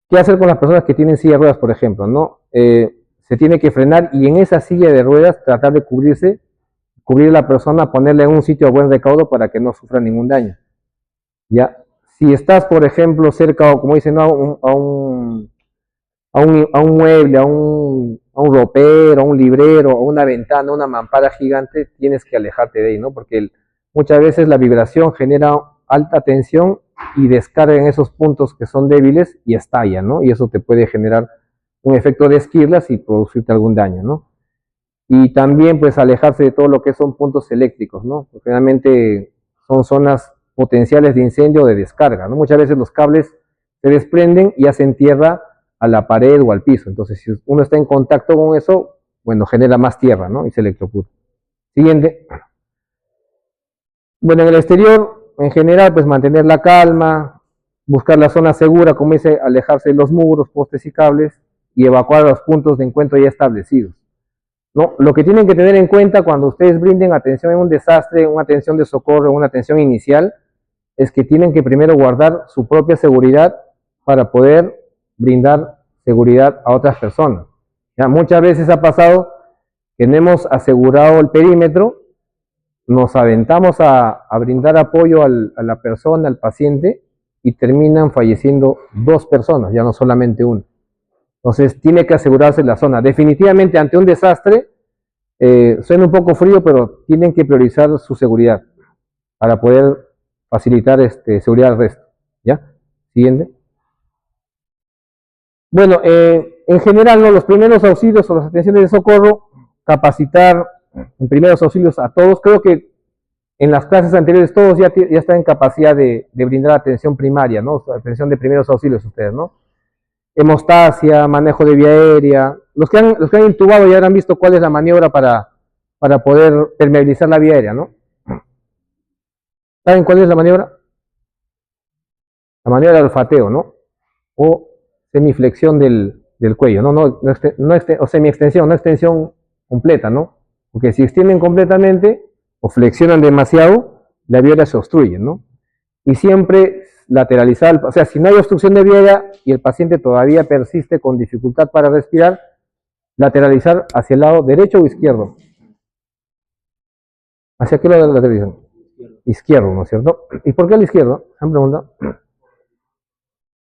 ¿Qué hacer con las personas que tienen silla de ruedas, por ejemplo, ¿no? Se tiene que frenar y en esa silla de ruedas tratar de cubrir a la persona, ponerla en un sitio a buen recaudo para que no sufra ningún daño, ¿ya? Si estás, por ejemplo, cerca, o como dicen, ¿no? a un mueble, a un ropero, a un librero, a una ventana, a una mampara gigante, tienes que alejarte de ahí, ¿no? Porque muchas veces la vibración genera alta tensión y descarga en esos puntos que son débiles y estalla, ¿no? Y eso te puede generar un efecto de esquirlas y producirte algún daño, ¿no? Y también, pues, alejarse de todo lo que son puntos eléctricos, ¿no? Porque realmente son zonas potenciales de incendio o de descarga, ¿no? Muchas veces los cables se desprenden y hacen tierra a la pared o al piso. Entonces, si uno está en contacto con eso, bueno, genera más tierra, ¿no? Y se electrocuta. Siguiente. Bueno, en el exterior, en general, pues mantener la calma, buscar la zona segura, como dice, alejarse de los muros, postes y cables, y evacuar los puntos de encuentro ya establecidos, ¿no? Lo que tienen que tener en cuenta cuando ustedes brinden atención en un desastre, una atención de socorro, una atención inicial, es que tienen que primero guardar su propia seguridad para poder brindar seguridad a otras personas. Ya muchas veces ha pasado que no hemos asegurado el perímetro, nos aventamos a brindar apoyo a la persona, al paciente, y terminan falleciendo 2 personas, ya no solamente una. Entonces tiene que asegurarse la zona. Definitivamente ante un desastre, suena un poco frío, pero tienen que priorizar su seguridad para poder facilitar seguridad al resto. ¿Ya? Siguiente. Bueno, en general, ¿no? Los primeros auxilios o las atenciones de socorro, capacitar en primeros auxilios a todos. Creo que en las clases anteriores todos ya están en capacidad de brindar atención primaria, ¿no? Atención de primeros auxilios ustedes, ¿no? Hemostasia, manejo de vía aérea. Los que han intubado ya habrán visto cuál es la maniobra para poder permeabilizar la vía aérea, ¿no? ¿Saben cuál es la maniobra? La maniobra del olfateo, ¿no? O semiflexión del cuello, ¿no? O semiextensión, no extensión completa, ¿no? Porque si extienden completamente o flexionan demasiado, la vía aérea se obstruye, ¿no? Y siempre lateralizar, o sea, si no hay obstrucción de vía aérea y el paciente todavía persiste con dificultad para respirar, lateralizar hacia el lado derecho o izquierdo. ¿Hacia qué lado lateralizan? Izquierdo, ¿no es cierto? ¿Y por qué al izquierdo? ¿Han preguntado?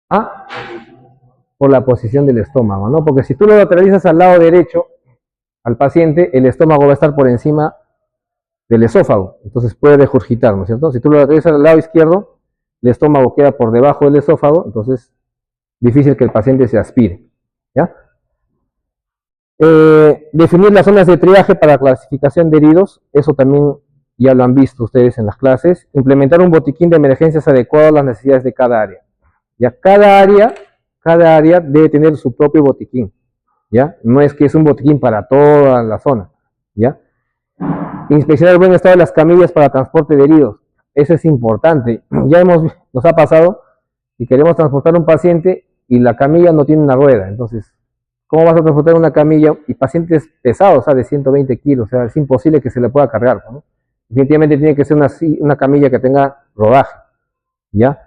Ah, por la posición del estómago, ¿no? Porque si tú lo lateralizas al lado derecho al paciente, el estómago va a estar por encima del esófago, entonces puede regurgitar, ¿no es cierto? Si tú lo lateralizas al lado izquierdo, el estómago queda por debajo del esófago, entonces difícil que el paciente se aspire, ¿ya? Definir las zonas de triaje para clasificación de heridos, eso también ya lo han visto ustedes en las clases. Implementar un botiquín de emergencias adecuado a las necesidades de cada área. Ya cada área debe tener su propio botiquín, ¿ya? No es que es un botiquín para toda la zona, ¿ya? Inspeccionar el buen estado de las camillas para transporte de heridos. Eso es importante. Ya nos ha pasado y queremos transportar un paciente y la camilla no tiene una rueda. Entonces, ¿cómo vas a transportar una camilla y pacientes pesados, o sea, de 120 kilos? O sea, es imposible que se le pueda cargar, ¿no? Definitivamente tiene que ser una camilla que tenga rodaje, ¿ya?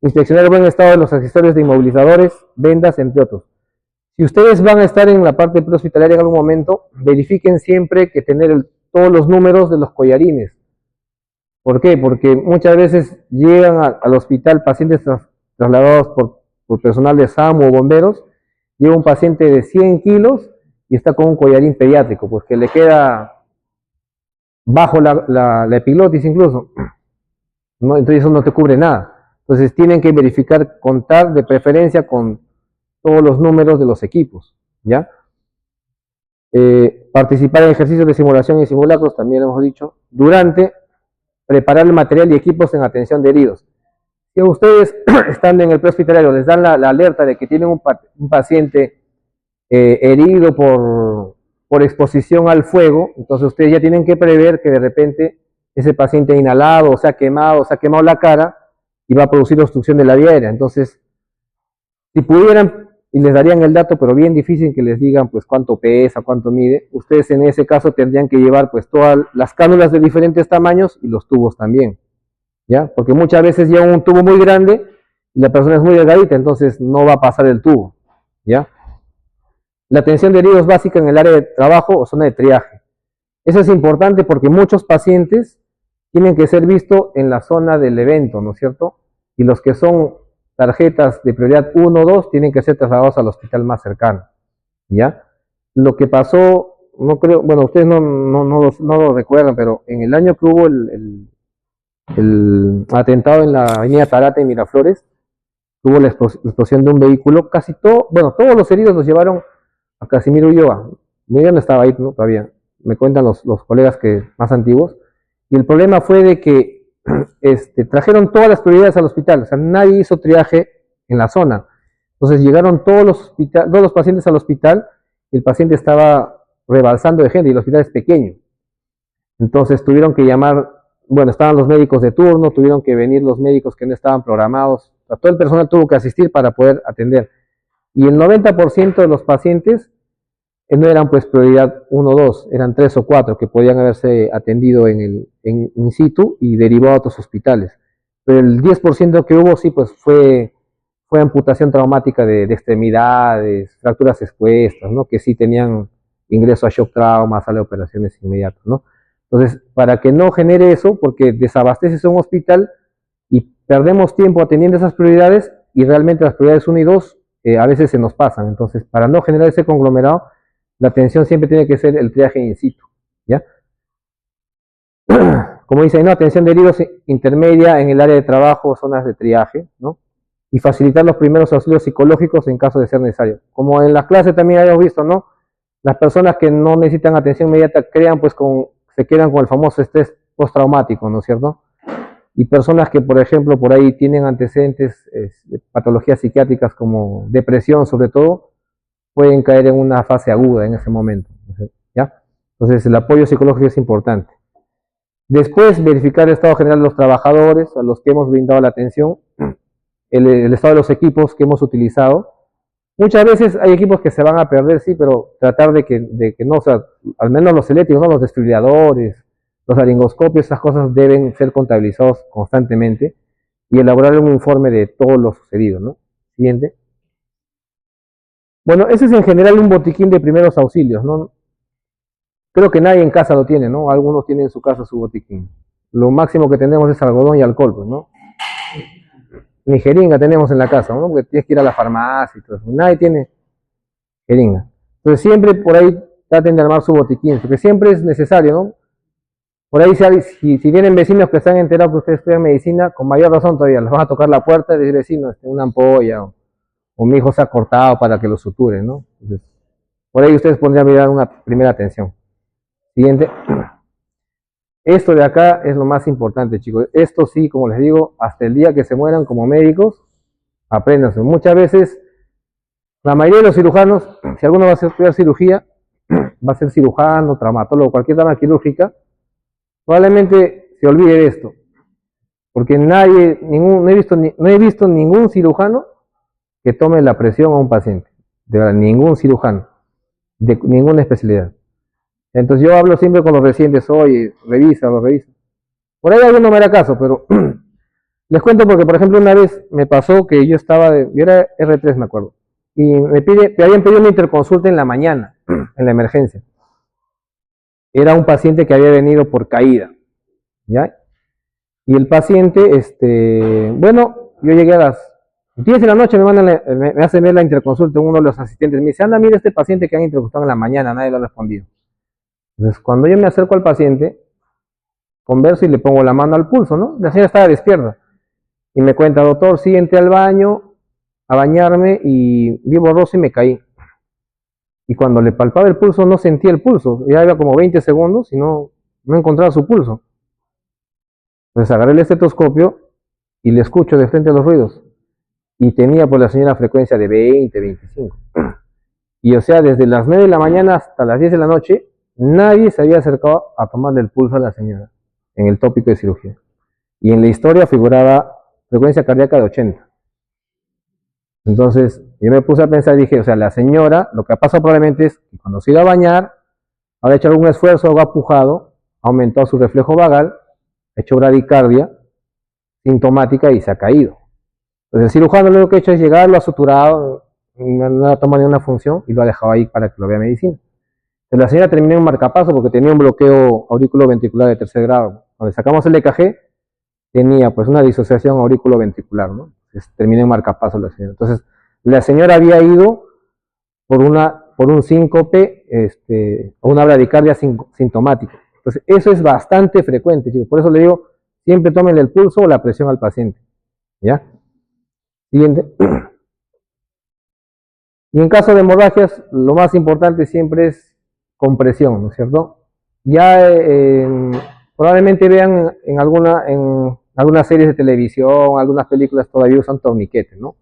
Inspeccionar el buen estado de los accesorios de inmovilizadores, vendas, entre otros. Si ustedes van a estar en la parte prehospitalaria en algún momento, verifiquen siempre que tener todos los números de los collarines. ¿Por qué? Porque muchas veces llegan al hospital pacientes trasladados por personal de SAMU o bomberos, llega un paciente de 100 kilos y está con un collarín pediátrico, pues que le queda bajo la epiglotis incluso, ¿no? Entonces eso no te cubre nada. Entonces tienen que verificar, contar de preferencia con todos los números de los equipos, ¿ya? Participar en ejercicios de simulación y simulacros, también lo hemos dicho. Durante, preparar el material y equipos en atención de heridos. Si ustedes, estando en el prehospitalario, les dan la alerta de que tienen un paciente herido por exposición al fuego, entonces ustedes ya tienen que prever que de repente ese paciente ha inhalado, o se ha quemado la cara y va a producir obstrucción de la vía aérea. Entonces, si pudieran, y les darían el dato, pero bien difícil que les digan pues cuánto pesa, cuánto mide, ustedes en ese caso tendrían que llevar pues todas las cánulas de diferentes tamaños y los tubos también, ¿ya? Porque muchas veces lleva un tubo muy grande y la persona es muy delgadita, entonces no va a pasar el tubo, ¿ya? La atención de heridos básica en el área de trabajo o zona de triaje. Eso es importante porque muchos pacientes tienen que ser vistos en la zona del evento, ¿no es cierto? Y los que son tarjetas de prioridad 1 o 2 tienen que ser trasladados al hospital más cercano, ¿ya? Lo que pasó, no creo, bueno, ustedes no lo recuerdan, pero en el año que hubo el atentado en la avenida Tarata en Miraflores, hubo la explosión de un vehículo, casi todo, bueno, todos los heridos los llevaron a Casimiro Ulloa. Miguel no estaba ahí, ¿no? Todavía, me cuentan los colegas más antiguos, y el problema fue de que trajeron todas las prioridades al hospital, o sea, nadie hizo triaje en la zona. Entonces llegaron todos los pacientes al hospital y el paciente estaba rebalsando de gente y el hospital es pequeño. Entonces tuvieron que llamar, bueno, estaban los médicos de turno, tuvieron que venir los médicos que no estaban programados, o sea, todo el personal tuvo que asistir para poder atender. Y el 90% de los pacientes no eran pues prioridad 1 o 2, eran 3 o 4 que podían haberse atendido en in situ y derivado a otros hospitales. Pero el 10% que hubo sí pues fue amputación traumática de extremidades, fracturas expuestas, ¿no? Que sí tenían ingreso a shock trauma, sala de operaciones inmediatas, ¿no? Entonces, para que no genere eso, porque desabasteces un hospital y perdemos tiempo atendiendo esas prioridades y realmente las prioridades 1 y 2 a veces se nos pasan. Entonces, para no generar ese conglomerado, la atención siempre tiene que ser el triaje in situ, ¿ya? Como dice, ¿no? Atención de heridos intermedia en el área de trabajo, zonas de triaje, ¿no? Y facilitar los primeros auxilios psicológicos en caso de ser necesario. Como en la clase también habíamos visto, ¿no? Las personas que no necesitan atención inmediata se quedan con el famoso estrés postraumático, ¿no es cierto? Y personas que, por ejemplo, por ahí tienen antecedentes de patologías psiquiátricas como depresión, sobre todo, pueden caer en una fase aguda en ese momento, ¿ya? Entonces, el apoyo psicológico es importante. Después, verificar el estado general de los trabajadores a los que hemos brindado la atención, el estado de los equipos que hemos utilizado. Muchas veces hay equipos que se van a perder, sí, pero tratar de que no, o sea, al menos los eléctricos, ¿no? Los desfibriladores, los laringoscopios, esas cosas deben ser contabilizados constantemente y elaborar un informe de todo lo sucedido, ¿no? Siguiente. Bueno, ese es en general un botiquín de primeros auxilios, ¿no? Creo que nadie en casa lo tiene, ¿no? Algunos tienen en su casa su botiquín. Lo máximo que tenemos es algodón y alcohol, pues, ¿no? Ni jeringa tenemos en la casa, ¿no? Porque tienes que ir a la farmacia y todo eso. Nadie tiene jeringa. Entonces siempre por ahí traten de armar su botiquín, porque siempre es necesario, ¿no? Por ahí si vienen vecinos que están enterados que ustedes estudian medicina, con mayor razón todavía, les van a tocar la puerta y decir, vecino, una ampolla o mi hijo se ha cortado para que lo suturen, ¿no? Entonces, por ahí ustedes pondrían mirar una primera atención. Siguiente. Esto de acá es lo más importante, chicos. Esto sí, como les digo, hasta el día que se mueran como médicos, apréndanse. Muchas veces, la mayoría de los cirujanos, si alguno va a estudiar cirugía, va a ser cirujano, traumatólogo, cualquier rama quirúrgica, probablemente se olvide de esto. Porque no he visto ningún cirujano que tome la presión a un paciente. De verdad, ningún cirujano, de ninguna especialidad. Entonces yo hablo siempre con los residentes, oye, revisa. Por ahí alguno me hará caso, pero les cuento porque, por ejemplo, una vez me pasó que yo era R3, me acuerdo, y te habían pedido una interconsulta en la mañana, en la emergencia. Era un paciente que había venido por caída, ¿ya? Y el paciente, bueno, yo llegué a las 10 de la noche, me hacen ver la interconsulta, uno de los asistentes me dice, anda, mira este paciente que han interconsultado en la mañana, nadie lo ha respondido. Entonces, cuando yo me acerco al paciente, converso y le pongo la mano al pulso, ¿no? La señora estaba despierta. Y me cuenta, doctor, sí, entré al baño a bañarme y vi borroso y me caí. Y cuando le palpaba el pulso, no sentía el pulso. Ya había como 20 segundos y no encontraba su pulso. Entonces agarré el estetoscopio y le escucho de frente a los ruidos. Y tenía por la señora frecuencia de 20, 25. Y o sea, desde las 9 de la mañana hasta las 10 de la noche, nadie se había acercado a tomarle el pulso a la señora en el tópico de cirugía. Y en la historia figuraba frecuencia cardíaca de 80. Entonces, yo me puse a pensar y dije, o sea, la señora, lo que ha pasado probablemente es que cuando se iba a bañar, habrá hecho algún esfuerzo, algo ha pujado, ha aumentado su reflejo vagal, ha hecho bradicardia sintomática y se ha caído. Entonces, el cirujano lo que ha hecho es llegar, lo ha suturado, no ha tomado ninguna función y lo ha dejado ahí para que lo vea medicina. La señora terminó en marcapaso porque tenía un bloqueo auriculoventricular de 3er grado. Cuando sacamos el EKG, tenía pues una disociación auriculoventricular, ¿no? Entonces, terminó en marcapaso la señora. Entonces, la señora había ido por un síncope o una bradicardia sintomática. Entonces, eso es bastante frecuente, chicos. Por eso le digo, siempre tómenle el pulso o la presión al paciente. ¿Ya? Siguiente. Y en caso de hemorragias, lo más importante siempre es compresión, ¿no es cierto? Ya probablemente vean en algunas series de televisión, algunas películas todavía usan torniquete, ¿no?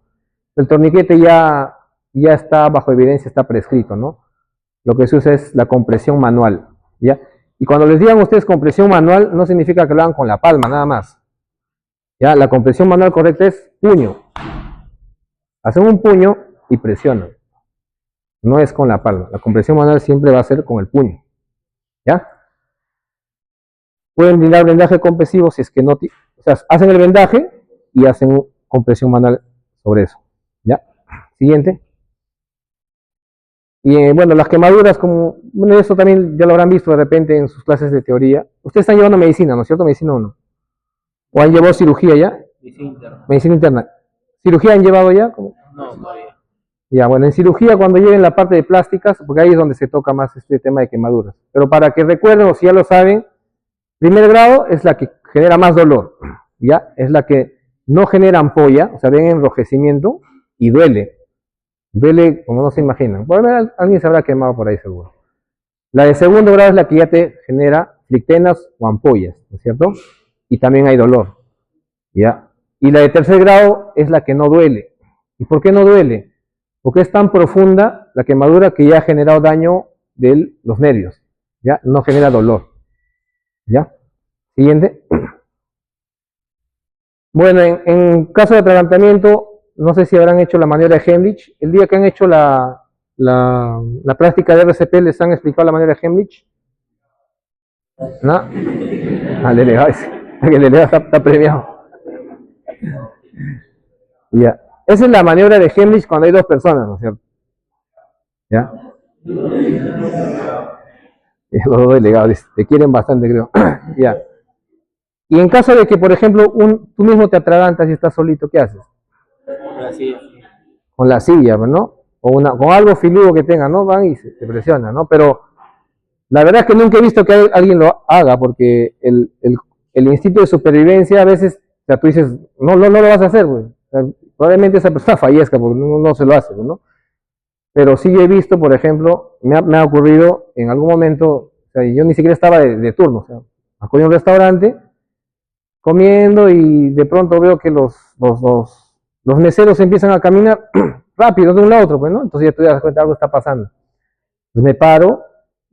El torniquete ya está bajo evidencia, está prescrito, ¿no? lo que se usa es la compresión manual, ¿ya? Y cuando les digan a ustedes compresión manual, no significa que lo hagan con la palma, nada más. ¿Ya? La compresión manual correcta es puño. Hacen un puño y presionan. No es con la palma. La compresión manual siempre va a ser con el puño. ¿Ya? Pueden brindar vendaje compresivo si es que no... O sea, hacen el vendaje y hacen compresión manual sobre eso. ¿Ya? Siguiente. Y bueno, las quemaduras, como... Bueno, eso también ya lo habrán visto de repente en sus clases de teoría. Ustedes están llevando medicina, ¿no es cierto? Medicina 1. ¿O han llevado cirugía ya? Medicina interna. Medicina interna. ¿Cirugía han llevado ya? ¿Cómo? No, todavía. Ya, bueno, en cirugía cuando lleven la parte de plásticas, porque ahí es donde se toca más este tema de quemaduras. Pero para que recuerden, o si ya lo saben, primer grado es la que genera más dolor, ¿ya? Es la que no genera ampolla, o sea, ven enrojecimiento y duele. Duele como no se imaginan. Por lo menos alguien se habrá quemado por ahí seguro. La de segundo grado es la que ya te genera flictenas o ampollas, ¿no es cierto? Y también hay dolor, ¿ya? Y la de tercer grado es la que no duele. ¿Y por qué no duele? Porque es tan profunda la quemadura que ya ha generado daño de los nervios, ¿ya? No genera dolor, ¿ya? Siguiente. Bueno, en caso de atragantamiento, no sé si habrán hecho la maniobra de Heimlich. El día que han hecho la práctica de RCP, ¿les han explicado la maniobra de Heimlich? ¿No? Al delegado, el delegado está premiado. Ya. Esa es la maniobra de Heimlich cuando hay dos personas, ¿no es cierto? ¿Ya? Los dos delegados te quieren bastante, creo. Ya. Y en caso de que, por ejemplo, tú mismo te atragantas y estás solito, ¿qué haces? Con la silla, ¿no? O con algo filudo que tenga, ¿no? Van y se presionan, ¿no? Pero la verdad es que nunca he visto que alguien lo haga, porque el instinto de supervivencia a veces, o sea, tú dices, no lo vas a hacer, güey. O sea, probablemente esa persona fallezca porque no se lo hace, ¿no? Pero sí he visto, por ejemplo, me ha ocurrido en algún momento, o sea, yo ni siquiera estaba de turno, o sea, acudí a un restaurante comiendo y de pronto veo que los meseros empiezan a caminar rápido de un lado a otro, pues, ¿no? Entonces ya te das cuenta, algo está pasando. Entonces me paro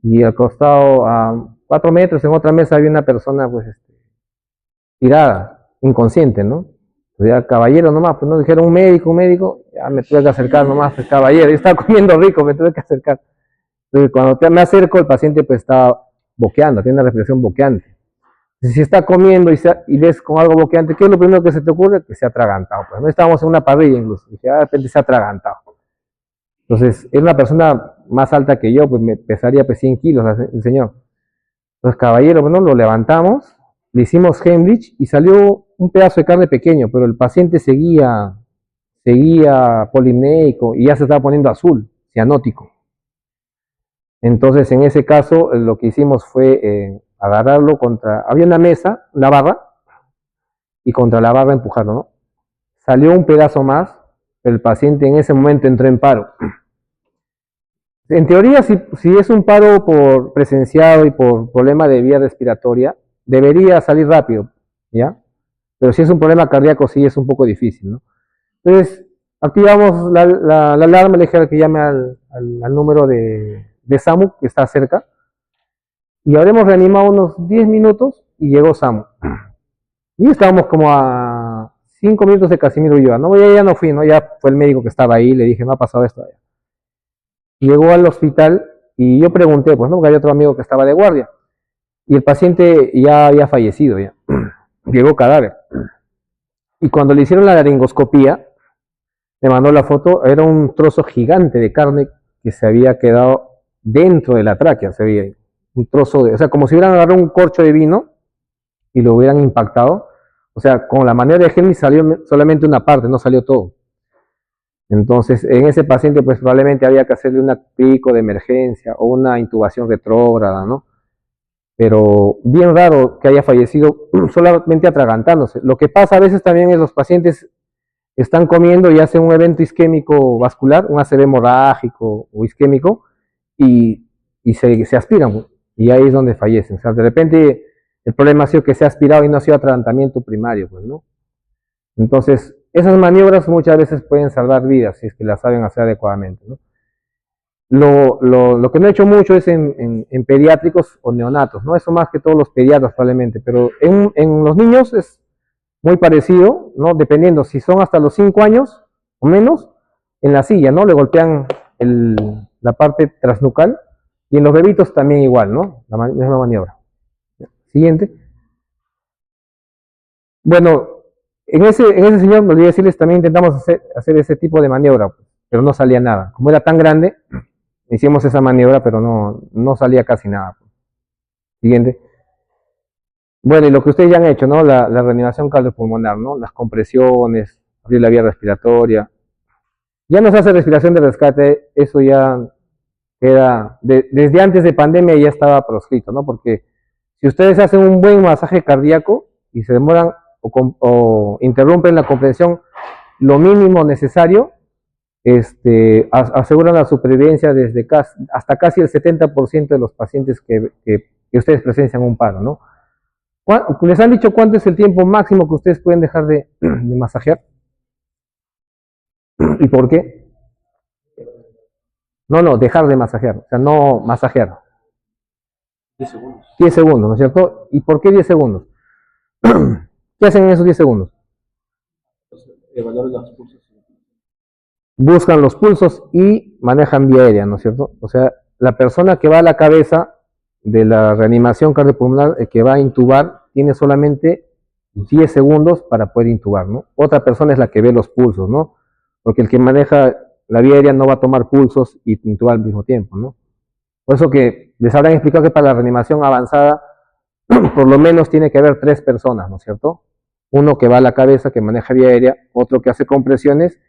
y al costado, a 4 metros, en otra mesa había una persona, pues, tirada, inconsciente, ¿no? Entonces ya, caballero nomás, pues no dijeron un médico, ya me tuve que acercar nomás, pues, caballero, yo estaba comiendo rico, me tuve que acercar. Entonces cuando me acerco, el paciente pues estaba boqueando, tiene una respiración boqueante. Entonces, si está comiendo y ves con algo boqueante, ¿qué es lo primero que se te ocurre? Que se ha atragantado. Pues no estábamos en una parrilla incluso, y de repente se ha atragantado. Entonces, es una persona más alta que yo, pues me pesaría pues 100 kilos el señor. Entonces, caballero, bueno, lo levantamos, le hicimos Heimlich y salió un pedazo de carne pequeño, pero el paciente seguía polimnéico y ya se estaba poniendo azul, cianótico. Entonces, en ese caso, lo que hicimos fue agarrarlo había una mesa, una barra, y contra la barra empujarlo, ¿no? Salió un pedazo más, pero el paciente en ese momento entró en paro. En teoría, si es un paro por presenciado y por problema de vía respiratoria, debería salir rápido, ¿ya? Pero si es un problema cardíaco, sí es un poco difícil, ¿no? Entonces, activamos la alarma, le dije que llame al número de SAMU, que está cerca, y habremos reanimado unos 10 minutos y llegó SAMU. Y estábamos como a 5 minutos de Casimiro Ulloa, ¿no? Ya no fui, ¿no? Ya fue el médico que estaba ahí, le dije, no ha pasado esto. Llegó al hospital y yo pregunté, pues, ¿no? Porque había otro amigo que estaba de guardia. Y el paciente ya había fallecido, ya. Llegó cadáver. Y cuando le hicieron la laringoscopía, me mandó la foto, era un trozo gigante de carne que se había quedado dentro de la tráquea, se veía un trozo o sea, como si hubieran agarrado un corcho de vino y lo hubieran impactado. O sea, con la maniobra de Heimlich salió solamente una parte, no salió todo. Entonces, en ese paciente, pues probablemente había que hacerle un pico de emergencia o una intubación retrógrada, ¿no? Pero bien raro que haya fallecido solamente atragantándose. Lo que pasa a veces también es los pacientes están comiendo y hacen un evento isquémico vascular, un ACV hemorrágico o isquémico, y se aspiran, y ahí es donde fallecen. O sea, de repente el problema ha sido que se ha aspirado y no ha sido atragantamiento primario, pues, ¿no? Entonces, esas maniobras muchas veces pueden salvar vidas si es que las saben hacer adecuadamente, ¿no? Lo que no he hecho mucho es en pediátricos o neonatos, ¿no? Eso más que todos los pediatras probablemente, pero en los niños es muy parecido, ¿no? Dependiendo si son hasta los 5 años o menos, en la silla, ¿no? Le golpean la parte transnucal y en los bebitos también igual, ¿no? La misma maniobra. Siguiente. Bueno, en ese señor, me olvidé decirles, también intentamos hacer ese tipo de maniobra, pero no salía nada. Como era tan grande, hicimos esa maniobra, pero no salía casi nada. Siguiente. Bueno, y lo que ustedes ya han hecho, ¿no? La reanimación cardiopulmonar, ¿no? Las compresiones, abrir la vía respiratoria. Ya no se hace respiración de rescate, eso ya queda, desde antes de pandemia ya estaba proscrito, ¿no? Porque si ustedes hacen un buen masaje cardíaco y se demoran o interrumpen la compresión lo mínimo necesario, aseguran la supervivencia desde hasta casi el 70% de los pacientes que ustedes presencian un paro, ¿no? ¿Les han dicho cuánto es el tiempo máximo que ustedes pueden dejar de masajear? ¿Y por qué? No, dejar de masajear, o sea, no masajear. 10 segundos. 10 segundos, ¿no es cierto? ¿Y por qué 10 segundos? ¿Qué hacen en esos 10 segundos? Evaluar los pulsos. Buscan los pulsos y manejan vía aérea, ¿no es cierto? O sea, la persona que va a la cabeza de la reanimación cardiopulmonar, que va a intubar, tiene solamente 10 segundos para poder intubar, ¿no? Otra persona es la que ve los pulsos, ¿no? Porque el que maneja la vía aérea no va a tomar pulsos y intubar al mismo tiempo, ¿no? Por eso que les habrán explicado que para la reanimación avanzada, por lo menos tiene que haber 3 personas, ¿no es cierto? Uno que va a la cabeza, que maneja vía aérea, otro que hace compresiones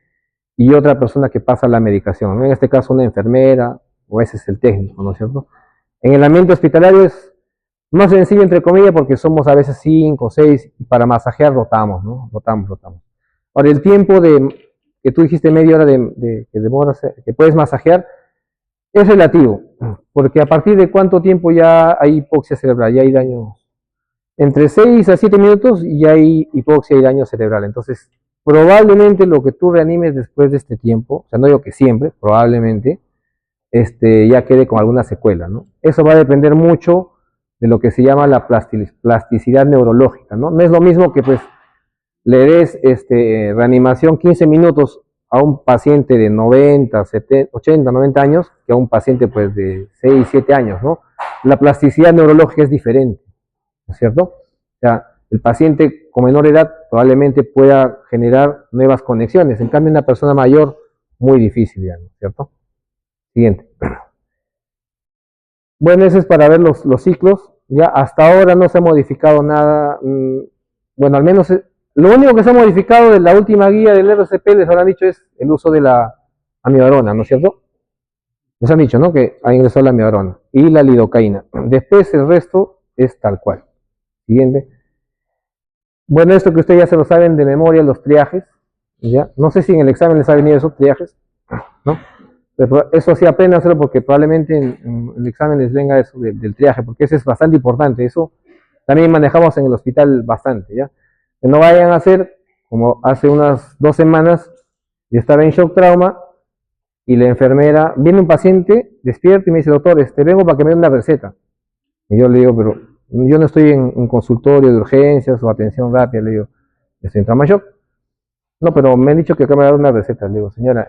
y otra persona que pasa la medicación, ¿no? En este caso una enfermera o ese es el técnico, ¿no es cierto? En el ambiente hospitalario es más sencillo, entre comillas, porque somos a veces 5 o 6 y para masajear rotamos, ¿no? Rotamos. Ahora, el tiempo que tú dijiste media hora que demoras, que puedes masajear, es relativo, porque a partir de cuánto tiempo ya hay hipoxia cerebral, ya hay daño. Entre 6 a 7 minutos ya hay hipoxia y daño cerebral. Entonces, probablemente lo que tú reanimes después de este tiempo, o sea, no digo que siempre, probablemente, ya quede con alguna secuela, ¿no? Eso va a depender mucho de lo que se llama la plasticidad neurológica, ¿no? No es lo mismo que pues le des reanimación 15 minutos a un paciente de 90, 70, 80, 90 años que a un paciente pues de 6, 7 años, ¿no? La plasticidad neurológica es diferente, ¿no es cierto? O sea, el paciente con menor edad probablemente pueda generar nuevas conexiones, en cambio una persona mayor, muy difícil ya, ¿no es cierto? Siguiente. Bueno, eso es para ver los ciclos. Ya hasta ahora no se ha modificado nada. Bueno, al menos lo único que se ha modificado de la última guía del RCP, les habrán dicho, es el uso de la amiodarona, ¿no es cierto? Les han dicho, ¿no? Que ha ingresado la amiodarona y la lidocaína. Después el resto es tal cual. Siguiente. Bueno, esto que ustedes ya se lo saben de memoria, los triajes. ¿Ya? No sé si en el examen les ha venido esos triajes, ¿no? Pero eso sí aprendan a hacerlo porque probablemente en el examen les venga eso del triaje, porque eso es bastante importante. Eso también manejamos en el hospital bastante, ¿ya? Que no vayan a hacer como hace unas 2 semanas, yo estaba en shock trauma y la enfermera, viene un paciente, despierta y me dice, doctor, vengo para que me dé una receta. Y yo le digo, pero yo no estoy en un consultorio de urgencias o atención rápida, le digo, estoy en trauma shock. No, pero me han dicho que acá me va a dar una receta. Le digo, señora,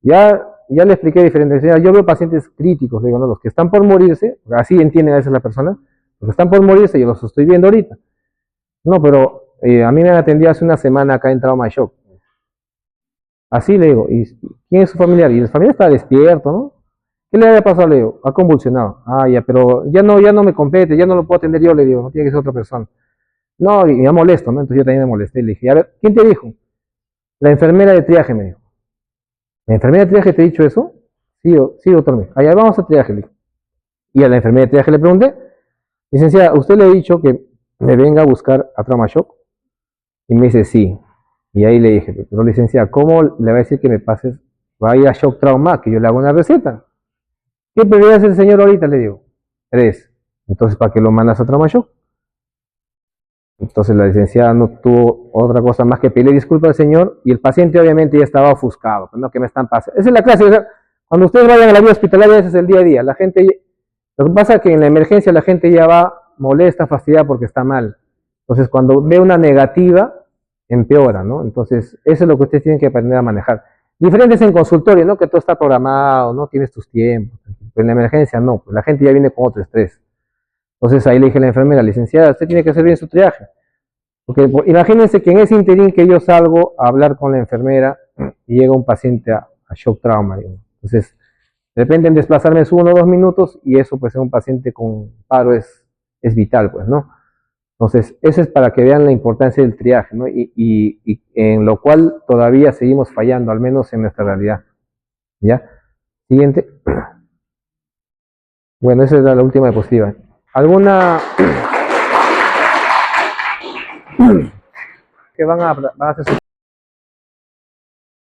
ya le expliqué diferentes, señora, yo veo pacientes críticos, le digo, no, los que están por morirse, así entiende a veces la persona, los que están por morirse, yo los estoy viendo ahorita. No, pero a mí me han atendido hace una semana acá en trauma shock. Así le digo, ¿y quién es su familiar? Y el familiar está despierto, ¿no? ¿Qué le había pasado? Le digo, ha convulsionado. Ah, ya, pero ya no me compete, ya no lo puedo atender yo, le digo, no tiene que ser otra persona. No, y me molesto, ¿no? Entonces yo también me molesté. Le dije, a ver, ¿quién te dijo? La enfermera de triaje me dijo. ¿La enfermera de triaje te ha dicho eso? Sí, doctor, me dijo. Allá vamos a triaje, le dije. Y a la enfermera de triaje le pregunté, licenciada, ¿usted le ha dicho que me venga a buscar a trauma shock? Y me dice, sí. Y ahí le dije, pero licenciada, ¿cómo le va a decir que me pases? Va a ir a shock trauma, que yo le hago una receta. ¿Qué prioridad hace el señor ahorita? Le digo, 3. Entonces, ¿para qué lo mandas a trauma shock? Entonces la licenciada no tuvo otra cosa más que pedirle disculpas al señor y el paciente obviamente ya estaba ofuscado, ¿no? Que me están pasando. Esa es la clase, o sea, Cuando ustedes vayan a la vía hospitalaria, ese es el día a día. La gente, lo que pasa es que en la emergencia la gente ya va molesta, fastidiada porque está mal. Entonces, cuando ve una negativa, empeora, ¿no? Entonces, eso es lo que ustedes tienen que aprender a manejar. Diferentes en consultorio, ¿no? Que todo está programado, ¿no? Tienes tus tiempos. Pero en la emergencia no, pues la gente ya viene con otro estrés. Entonces, ahí le dije a la enfermera, licenciada, usted tiene que hacer bien su triaje. Porque imagínense que en ese interín que yo salgo a hablar con la enfermera y llega un paciente a shock trauma, digamos. Entonces, de repente en desplazarme es 1 o 2 minutos y eso pues en un paciente con paro es vital, pues, ¿no? Entonces, eso es para que vean la importancia del triaje, ¿no? Y en lo cual todavía seguimos fallando, al menos en nuestra realidad. ¿Ya? Siguiente. Bueno, esa es la última diapositiva. ¿Alguna que van a hacer su